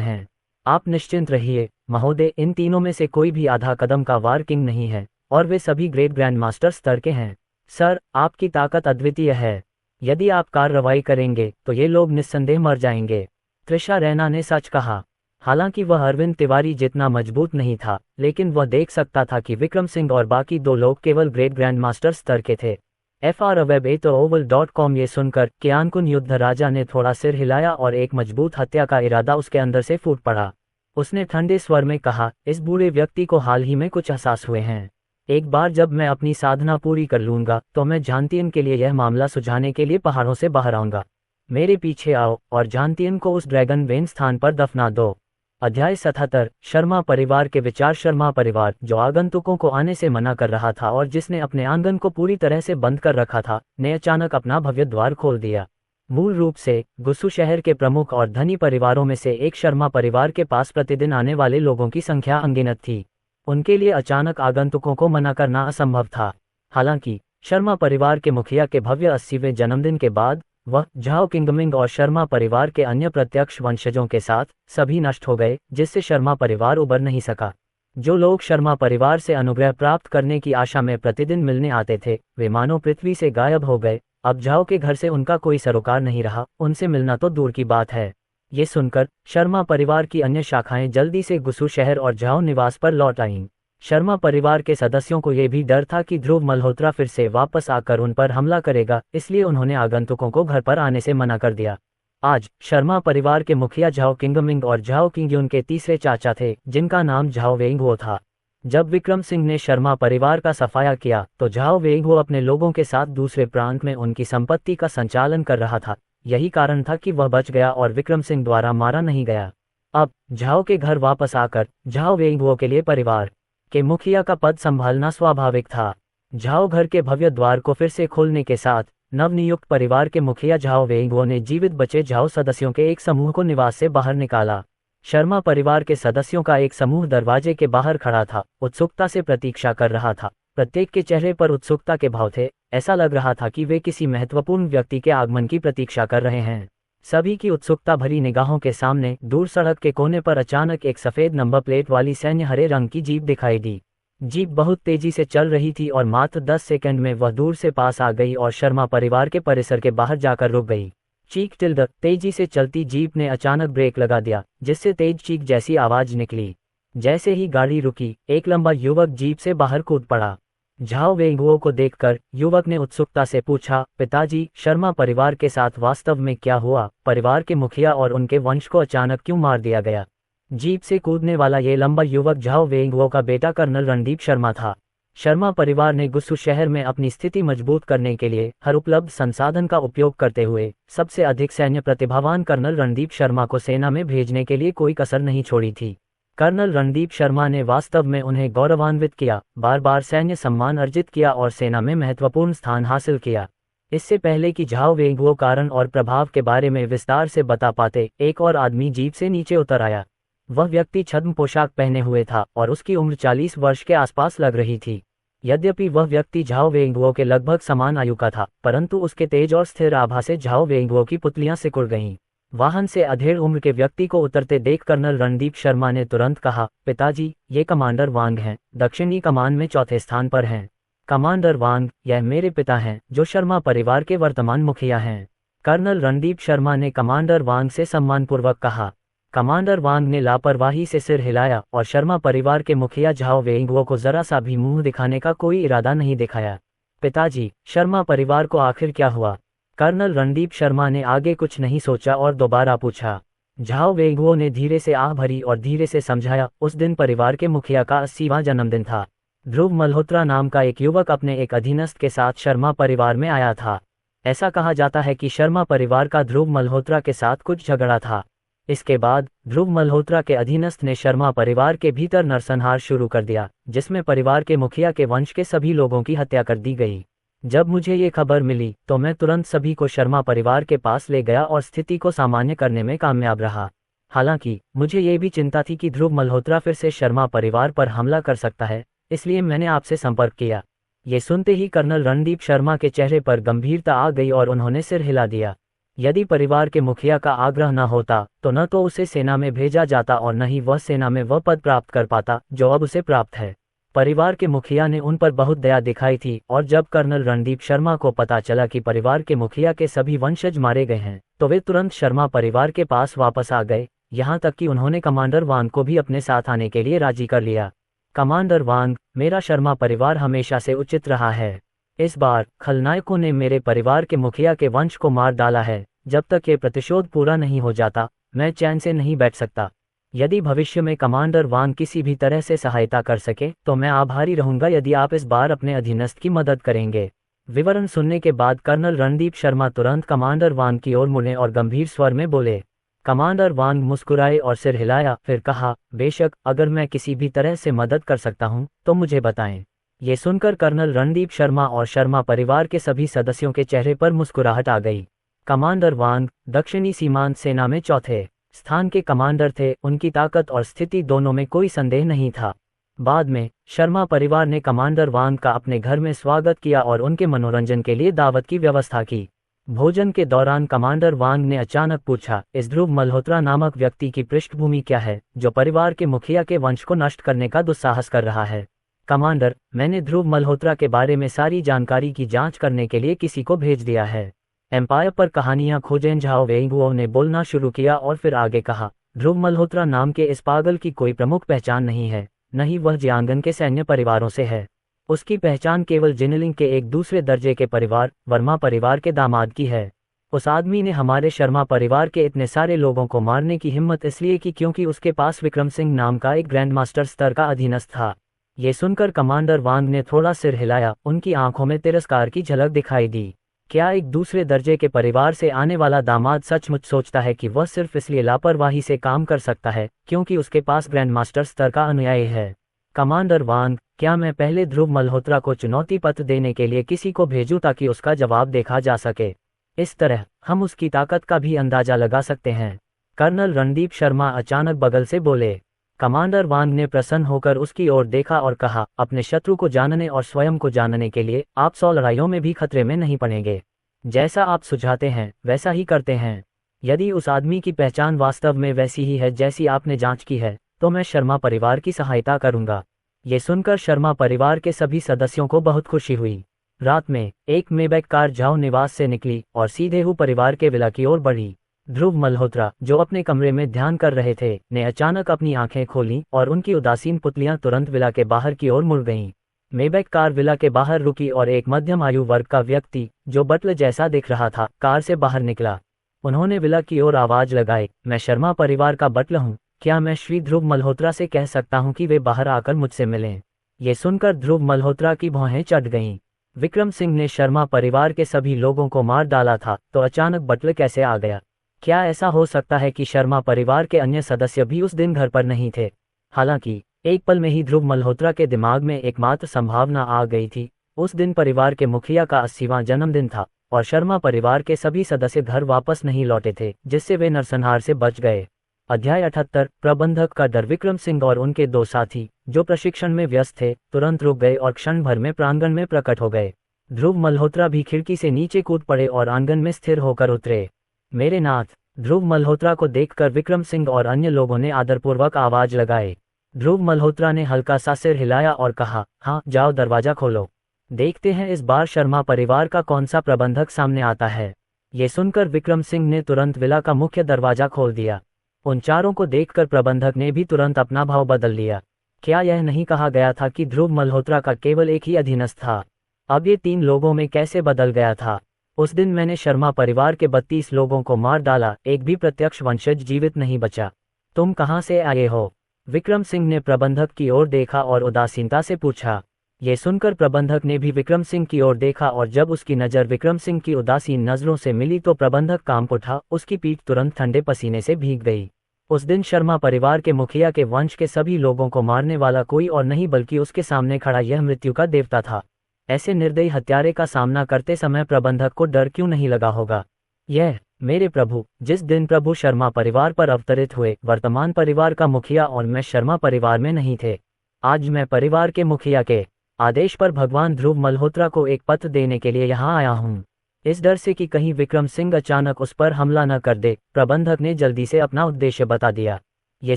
हैं। आप निश्चिंत रहिए महोदय, इन तीनों में से कोई भी आधा कदम का वार किंग नहीं है और वे सभी ग्रेट ग्रैंड मास्टर स्तर के हैं। सर, आपकी ताकत अद्वितीय है। यदि आप कार्रवाई करेंगे तो ये लोग निस्संदेह मर जाएंगे। त्रिशा रैना ने सच कहा। हालांकि वह अरविंद तिवारी जितना मजबूत नहीं था, लेकिन वह देख सकता था कि विक्रम सिंह और बाकी 2 लोग केवल ग्रेट ग्रैंड मास्टर स्तर के थे। FRWeb@oval.com ये सुनकर कियान कुन युद्ध राजा ने थोड़ा सिर हिलाया और एक मजबूत हत्या का इरादा उसके अंदर से फूट पड़ा। उसने ठंडे स्वर में कहा, इस बूढ़े व्यक्ति को हाल ही में कुछ एहसास हुए हैं। एक बार जब मैं अपनी साधना पूरी कर लूंगा तो मैं जानतीन के लिए यह मामला सुलझाने के लिए पहाड़ों से बाहर आऊंगा। मेरे पीछे आओ और जानतीन को उस ड्रैगन वेन स्थान पर दफना दो। अध्याय 77 शर्मा परिवार के विचार। शर्मा परिवार, जो आगंतुकों को आने से मना कर रहा था और जिसने अपने आंगन को पूरी तरह से बंद कर रखा था, ने अचानक अपना भव्य द्वार खोल दिया। मूल रूप से गुस्सू शहर के प्रमुख और धनी परिवारों में से एक शर्मा परिवार के पास प्रतिदिन आने वाले लोगों की संख्या अनगिनत थी। उनके लिए अचानक आगंतुकों को मना करना असंभव था। हालांकि शर्मा परिवार के मुखिया के भव्य 80वें जन्मदिन के बाद वह झाओ किंगमिंग और शर्मा परिवार के अन्य प्रत्यक्ष वंशजों के साथ सभी नष्ट हो गए, जिससे शर्मा परिवार उबर नहीं सका। जो लोग शर्मा परिवार से अनुग्रह प्राप्त करने की आशा में प्रतिदिन मिलने आते थे, वे मानो पृथ्वी से गायब हो गए। अब झाओ के घर से उनका कोई सरोकार नहीं रहा, उनसे मिलना तो दूर की बात है। ये सुनकर शर्मा परिवार की अन्य शाखाएं जल्दी से गुस्सू शहर और झाओ निवास पर लौट आईं। शर्मा परिवार के सदस्यों को यह भी डर था कि ध्रुव मल्होत्रा फिर से वापस आकर उन पर हमला करेगा, इसलिए उन्होंने आगंतुकों को घर पर आने से मना कर दिया। आज शर्मा परिवार के मुखिया झाओ किंगमिंग और झाओ किंग्यून के तीसरे चाचा थे, जिनका नाम झाओ वेंगवो था। जब विक्रम सिंह ने शर्मा परिवार का सफाया किया तो झाओ वेंगवो अपने लोगों के साथ दूसरे प्रांत में उनकी संपत्ति का संचालन कर रहा था। यही कारण था कि वह बच गया और विक्रम सिंह द्वारा मारा नहीं गया। अब झाओ के घर वापस आकर झाओ वेंगवो के लिए परिवार के मुखिया का पद संभालना स्वाभाविक था। झाओ घर के भव्य द्वार को फिर से खोलने के साथ नवनियुक्त परिवार के मुखिया झाओ वेंगवो ने जीवित बचे झाओ सदस्यों के एक समूह को निवास से बाहर निकाला। शर्मा परिवार के सदस्यों का एक समूह दरवाजे के बाहर खड़ा था, उत्सुकता से प्रतीक्षा कर रहा था। प्रत्येक के चेहरे पर उत्सुकता के भाव थे। ऐसा लग रहा था कि वे किसी महत्वपूर्ण व्यक्ति के आगमन की प्रतीक्षा कर रहे हैं। सभी की उत्सुकता भरी निगाहों के सामने दूर सड़क के कोने पर अचानक एक सफेद नंबर प्लेट वाली सैन्य हरे रंग की जीप दिखाई दी। जीप बहुत तेजी से चल रही थी और मात्र 10 सेकंड में वह दूर से पास आ गई और शर्मा परिवार के परिसर के बाहर जाकर रुक गई। चीख टिल्ड। तेजी से चलती जीप ने अचानक ब्रेक लगा दिया, जिससे तेज चीख जैसी आवाज निकली। जैसे ही गाड़ी रुकी, एक लंबा युवक जीप से बाहर कूद पड़ा। झाओ वेंगवो को देखकर युवक ने उत्सुकता से पूछा, पिताजी, शर्मा परिवार के साथ वास्तव में क्या हुआ? परिवार के मुखिया और उनके वंश को अचानक क्यों मार दिया गया? जीप से कूदने वाला ये लंबा युवक झाओ वेंगवो का बेटा कर्नल रणदीप शर्मा था। शर्मा परिवार ने गुस्सू शहर में अपनी स्थिति मजबूत करने के लिए हर उपलब्ध संसाधन का उपयोग करते हुए सबसे अधिक सैन्य प्रतिभावान कर्नल रणदीप शर्मा को सेना में भेजने के लिए कोई कसर नहीं छोड़ी थी। कर्नल रणदीप शर्मा ने वास्तव में उन्हें गौरवान्वित किया, बार बार सैन्य सम्मान अर्जित किया और सेना में महत्वपूर्ण स्थान हासिल किया। इससे पहले कि झाओ वेंगुओ कारण और प्रभाव के बारे में विस्तार से बता पाते, एक और आदमी जीप से नीचे उतर आया। वह व्यक्ति छद्म पोशाक पहने हुए था और उसकी उम्र 40 वर्ष के आसपास लग रही थी। यद्यपि वह व्यक्ति झाओ वेंगुओ के लगभग समान आयु का था, परंतु उसके तेज और स्थिर आभा से झाओ वेंगुओ की पुतलियां सिकुड़ गईं। वाहन से अधेड़ उम्र के व्यक्ति को उतरते देख कर्नल रणदीप शर्मा ने तुरंत कहा, पिताजी, ये कमांडर वांग हैं, दक्षिणी कमान में चौथे स्थान पर हैं। कमांडर वांग, यह मेरे पिता हैं, जो शर्मा परिवार के वर्तमान मुखिया हैं। कर्नल रणदीप शर्मा ने कमांडर वांग से सम्मानपूर्वक कहा। कमांडर वांग ने लापरवाही से सिर हिलाया और शर्मा परिवार के मुखिया झाओ वेंगुओ को जरा सा भी मुंह दिखाने का कोई इरादा नहीं दिखाया। पिताजी, शर्मा परिवार को आखिर क्या हुआ? कर्नल रणदीप शर्मा ने आगे कुछ नहीं सोचा और दोबारा पूछा। झाओ वेंगुओ ने धीरे से आह भरी और धीरे से समझाया, उस दिन परिवार के मुखिया का 80वां जन्मदिन था। ध्रुव मल्होत्रा नाम का एक युवक अपने एक अधीनस्थ के साथ शर्मा परिवार में आया था। ऐसा कहा जाता है कि शर्मा परिवार का ध्रुव मल्होत्रा के साथ कुछ झगड़ा था। इसके बाद ध्रुव मल्होत्रा के अधीनस्थ ने शर्मा परिवार के भीतर नरसंहार शुरू कर दिया, जिसमें परिवार के मुखिया के वंश के सभी लोगों की हत्या कर दी गई। जब मुझे ये खबर मिली तो मैं तुरंत सभी को शर्मा परिवार के पास ले गया और स्थिति को सामान्य करने में कामयाब रहा। हालांकि मुझे ये भी चिंता थी कि ध्रुव मल्होत्रा फिर से शर्मा परिवार पर हमला कर सकता है, इसलिए मैंने आपसे संपर्क किया। ये सुनते ही कर्नल रणदीप शर्मा के चेहरे पर गंभीरता आ गई और उन्होंने सिर हिला दिया। यदि परिवार के मुखिया का आग्रह न होता तो न तो उसे सेना में भेजा जाता और न ही वह सेना में वह पद प्राप्त कर पाता जो अब उसे प्राप्त है। परिवार के मुखिया ने उन पर बहुत दया दिखाई थी और जब कर्नल रणदीप शर्मा को पता चला कि परिवार के मुखिया के सभी वंशज मारे गए हैं तो वे तुरंत शर्मा परिवार के पास वापस आ गए, यहाँ तक कि उन्होंने कमांडर वांग को भी अपने साथ आने के लिए राजी कर लिया। कमांडर वांग, मेरा शर्मा परिवार हमेशा से उचित रहा है। इस बार खलनायकों ने मेरे परिवार के मुखिया के वंश को मार डाला है। जब तक ये प्रतिशोध पूरा नहीं हो जाता मैं चैन से नहीं बैठ सकता। यदि भविष्य में कमांडर वांग किसी भी तरह से सहायता कर सके तो मैं आभारी रहूंगा यदि आप इस बार अपने अधीनस्थ की मदद करेंगे। विवरण सुनने के बाद कर्नल रणदीप शर्मा तुरंत कमांडर वांग की ओर मुड़े और गंभीर स्वर में बोले। कमांडर वांग मुस्कुराए और सिर हिलाया, फिर कहा, बेशक, अगर मैं किसी भी तरह से मदद कर सकता हूं तो मुझे बताएं। ये सुनकर कर्नल रणदीप शर्मा और शर्मा परिवार के सभी सदस्यों के चेहरे पर मुस्कुराहट आ गई। कमांडर वांग दक्षिणी सीमांत सेना में चौथे स्थान के कमांडर थे, उनकी ताकत और स्थिति दोनों में कोई संदेह नहीं था। बाद में शर्मा परिवार ने कमांडर वांग का अपने घर में स्वागत किया और उनके मनोरंजन के लिए दावत की व्यवस्था की। भोजन के दौरान कमांडर वांग ने अचानक पूछा, इस ध्रुव मल्होत्रा नामक व्यक्ति की पृष्ठभूमि क्या है जो परिवार के मुखिया के वंश को नष्ट करने का दुस्साहस कर रहा है? कमांडर, मैंने ध्रुव मल्होत्रा के बारे में सारी जानकारी की जांच करने के लिए किसी को भेज दिया है। एम्पायर पर कहानियां खोजें। झाओ वेंगुओ ने बोलना शुरू किया और फिर आगे कहा, ध्रुव मल्होत्रा नाम के इस पागल की कोई प्रमुख पहचान नहीं है, न ही वह जियांगन के सैन्य परिवारों से है। उसकी पहचान केवल जिनलिंग के एक दूसरे दर्जे के परिवार, वर्मा परिवार के दामाद की है। उस आदमी ने हमारे शर्मा परिवार के इतने सारे लोगों को मारने की हिम्मत इसलिए की क्योंकि उसके पास विक्रम सिंह नाम का एक ग्रैंड मास्टर स्तर का अधीनस्थ था। ये सुनकर कमांडर वांग ने थोड़ा सिर हिलाया, उनकी आंखों में तिरस्कार की झलक दिखाई दी। क्या एक दूसरे दर्जे के परिवार से आने वाला दामाद सचमुच सोचता है कि वह सिर्फ इसलिए लापरवाही से काम कर सकता है क्योंकि उसके पास ग्रैंड मास्टर स्तर का अनुयायी है? कमांडर वांग, क्या मैं पहले ध्रुव मल्होत्रा को चुनौती पत्र देने के लिए किसी को भेजूं ताकि उसका जवाब देखा जा सके? इस तरह हम उसकी ताकत का भी अंदाजा लगा सकते हैं। कर्नल रणदीप शर्मा अचानक बगल से बोले। कमांडर वांग ने प्रसन्न होकर उसकी ओर देखा और कहा, अपने शत्रु को जानने और स्वयं को जानने के लिए आप 100 लड़ाइयों में भी खतरे में नहीं पड़ेंगे। जैसा आप सुझाते हैं वैसा ही करते हैं। यदि उस आदमी की पहचान वास्तव में वैसी ही है जैसी आपने जांच की है तो मैं शर्मा परिवार की सहायता करूंगा। ये सुनकर शर्मा परिवार के सभी सदस्यों को बहुत खुशी हुई। रात में एक मेबैक कार झाओ निवास से निकली और सीधे हु परिवार के विला की ओर बढ़ी। ध्रुव मल्होत्रा, जो अपने कमरे में ध्यान कर रहे थे, ने अचानक अपनी आंखें खोलीं और उनकी उदासीन पुतलियां तुरंत विला के बाहर की ओर मुड़ गईं। मेबैक कार विला के बाहर रुकी और एक मध्यम आयु वर्ग का व्यक्ति जो बटलर जैसा दिख रहा था कार से बाहर निकला। उन्होंने विला की ओर आवाज लगाई, मैं शर्मा परिवार का बटलर हूँ, क्या मैं श्री ध्रुव मल्होत्रा से कह सकता हूँ कि वे बाहर आकर मुझसे मिलें? ये सुनकर ध्रुव मल्होत्रा की भौहें चढ़ गईं। विक्रम सिंह ने शर्मा परिवार के सभी लोगों को मार डाला था तो अचानक बटलर कैसे आ गया? क्या ऐसा हो सकता है कि शर्मा परिवार के अन्य सदस्य भी उस दिन घर पर नहीं थे? हालांकि एक पल में ही ध्रुव मल्होत्रा के दिमाग में एकमात्र संभावना आ गई थी। उस दिन परिवार के मुखिया का 80वां जन्मदिन था और शर्मा परिवार के सभी सदस्य घर वापस नहीं लौटे थे, जिससे वे नरसंहार से बच गए। अध्याय 78 प्रबंधक का डर। विक्रम सिंह और उनके दो साथी, जो प्रशिक्षण में व्यस्त थे, तुरंत रुक गए और क्षण भर में प्रांगण में प्रकट हो गए। ध्रुव मल्होत्रा भी खिड़की से नीचे कूद पड़े और आंगन में स्थिर होकर उतरे। मेरे नाथ! ध्रुव मल्होत्रा को देखकर विक्रम सिंह और अन्य लोगों ने आदरपूर्वक आवाज लगाए। ध्रुव मल्होत्रा ने हल्का सा सिर हिलाया और कहा, हाँ, जाओ दरवाजा खोलो। देखते हैं इस बार शर्मा परिवार का कौन सा प्रबंधक सामने आता है। ये सुनकर विक्रम सिंह ने तुरंत विला का मुख्य दरवाजा खोल दिया। उन चारों को देखकर प्रबंधक ने भी तुरंत अपना भाव बदल लिया। क्या यह नहीं कहा गया था कि ध्रुव मल्होत्रा का केवल एक ही अधीनस्थ था? अब ये 3 लोगों में कैसे बदल गया था? उस दिन मैंने शर्मा परिवार के 32 लोगों को मार डाला, एक भी प्रत्यक्ष वंशज जीवित नहीं बचा। तुम कहाँ से आए हो? विक्रम सिंह ने प्रबंधक की ओर देखा और उदासीनता से पूछा। ये सुनकर प्रबंधक ने भी विक्रम सिंह की ओर देखा और जब उसकी नज़र विक्रम सिंह की उदासीन नज़रों से मिली तो प्रबंधक कांप उठा, उसकी पीठ तुरंत ठंडे पसीने से भीग गई। उस दिन शर्मा परिवार के मुखिया के वंश के सभी लोगों को मारने वाला कोई और नहीं बल्कि उसके सामने खड़ा यह मृत्यु का देवता था। ऐसे निर्दयी हत्यारे का सामना करते समय प्रबंधक को डर क्यों नहीं लगा होगा? यह, मेरे प्रभु, जिस दिन प्रभु शर्मा परिवार पर अवतरित हुए, वर्तमान परिवार का मुखिया और मैं शर्मा परिवार में नहीं थे। आज मैं परिवार के मुखिया के आदेश पर भगवान ध्रुव मल्होत्रा को एक पत्र देने के लिए यहाँ आया हूँ। इस डर से कि कहीं विक्रम सिंह अचानक उस पर हमला न कर दे, प्रबंधक ने जल्दी से अपना उद्देश्य बता दिया। ये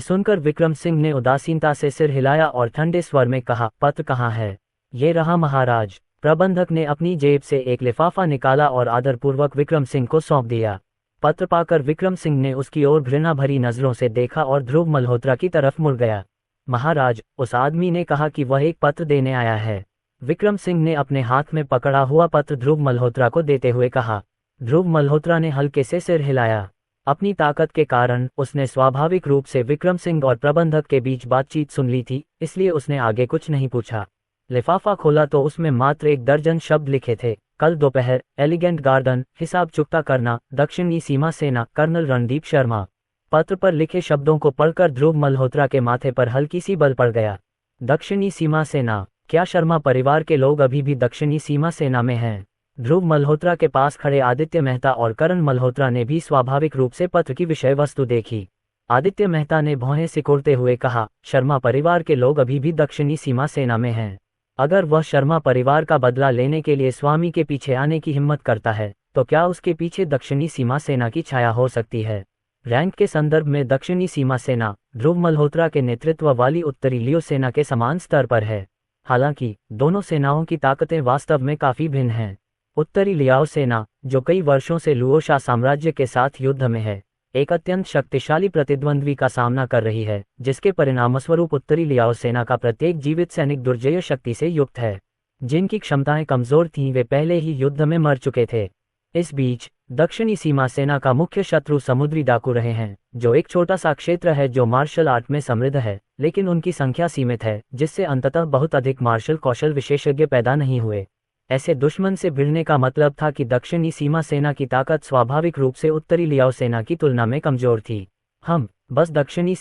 सुनकर विक्रम सिंह ने उदासीनता से सिर हिलाया और ठंडे स्वर में कहा, पत्र कहाँ है? ये रहा महाराज। प्रबंधक ने अपनी जेब से एक लिफाफा निकाला और आदरपूर्वक विक्रम सिंह को सौंप दिया। पत्र पाकर विक्रम सिंह ने उसकी ओर घृणा भरी नजरों से देखा और ध्रुव मल्होत्रा की तरफ मुड़ गया। महाराज, उस आदमी ने कहा कि वह एक पत्र देने आया है। विक्रम सिंह ने अपने हाथ में पकड़ा हुआ पत्र ध्रुव मल्होत्रा को देते हुए कहा। ध्रुव मल्होत्रा ने हल्के से सिर हिलाया। अपनी ताकत के कारण उसने स्वाभाविक रूप से विक्रम सिंह और प्रबंधक के बीच बातचीत सुन ली थी, इसलिए उसने आगे कुछ नहीं पूछा। लिफाफा खोला तो उसमें मात्र 1 दर्जन शब्द लिखे थे। कल दोपहर, एलिगेंट गार्डन, हिसाब चुकता करना, दक्षिणी सीमा सेना, कर्नल रणदीप शर्मा। पत्र पर लिखे शब्दों को पढ़कर ध्रुव मल्होत्रा के माथे पर हल्की सी बल पड़ गया। दक्षिणी सीमा सेना? क्या शर्मा परिवार के लोग अभी भी दक्षिणी सीमा सेना में हैं? ध्रुव मल्होत्रा के पास खड़े आदित्य मेहता और करण मल्होत्रा ने भी स्वाभाविक रूप से पत्र की विषय वस्तु देखी। आदित्य मेहता ने भौहें सिकोड़ते हुए कहा, शर्मा परिवार के लोग अभी भी दक्षिणी सीमा सेना में हैं। अगर वह शर्मा परिवार का बदला लेने के लिए स्वामी के पीछे आने की हिम्मत करता है, तो क्या उसके पीछे दक्षिणी सीमा सेना की छाया हो सकती है? रैंक के संदर्भ में दक्षिणी सीमा सेना ध्रुव मल्होत्रा के नेतृत्व वाली उत्तरी लियो सेना के समान स्तर पर है। हालांकि दोनों सेनाओं की ताकतें वास्तव में काफी भिन्न हैं। उत्तरी लियाओ सेना, जो कई वर्षों से लुओशा साम्राज्य के साथ युद्ध में है, एक अत्यंत शक्तिशाली प्रतिद्वंद्वी का सामना कर रही है, जिसके परिणामस्वरूप उत्तरी लियाओ सेना का प्रत्येक जीवित सैनिक दुर्जय शक्ति से युक्त है। जिनकी क्षमताएं कमजोर थीं वे पहले ही युद्ध में मर चुके थे। इस बीच दक्षिणी सीमा सेना का मुख्य शत्रु समुद्री डाकू रहे हैं, जो एक छोटा सा क्षेत्र है जो मार्शल आर्ट में समृद्ध है, लेकिन उनकी संख्या सीमित है, जिससे अंततः बहुत अधिक मार्शल कौशल विशेषज्ञ पैदा नहीं हुए। ऐसे दुश्मन से भिड़ने का मतलब था कि दक्षिणी सीमा सेना की ताकत स्वाभाविक रूप से उत्तरी लियाओ सेना की तुलना में कमजोर थी। बस दक्षिणी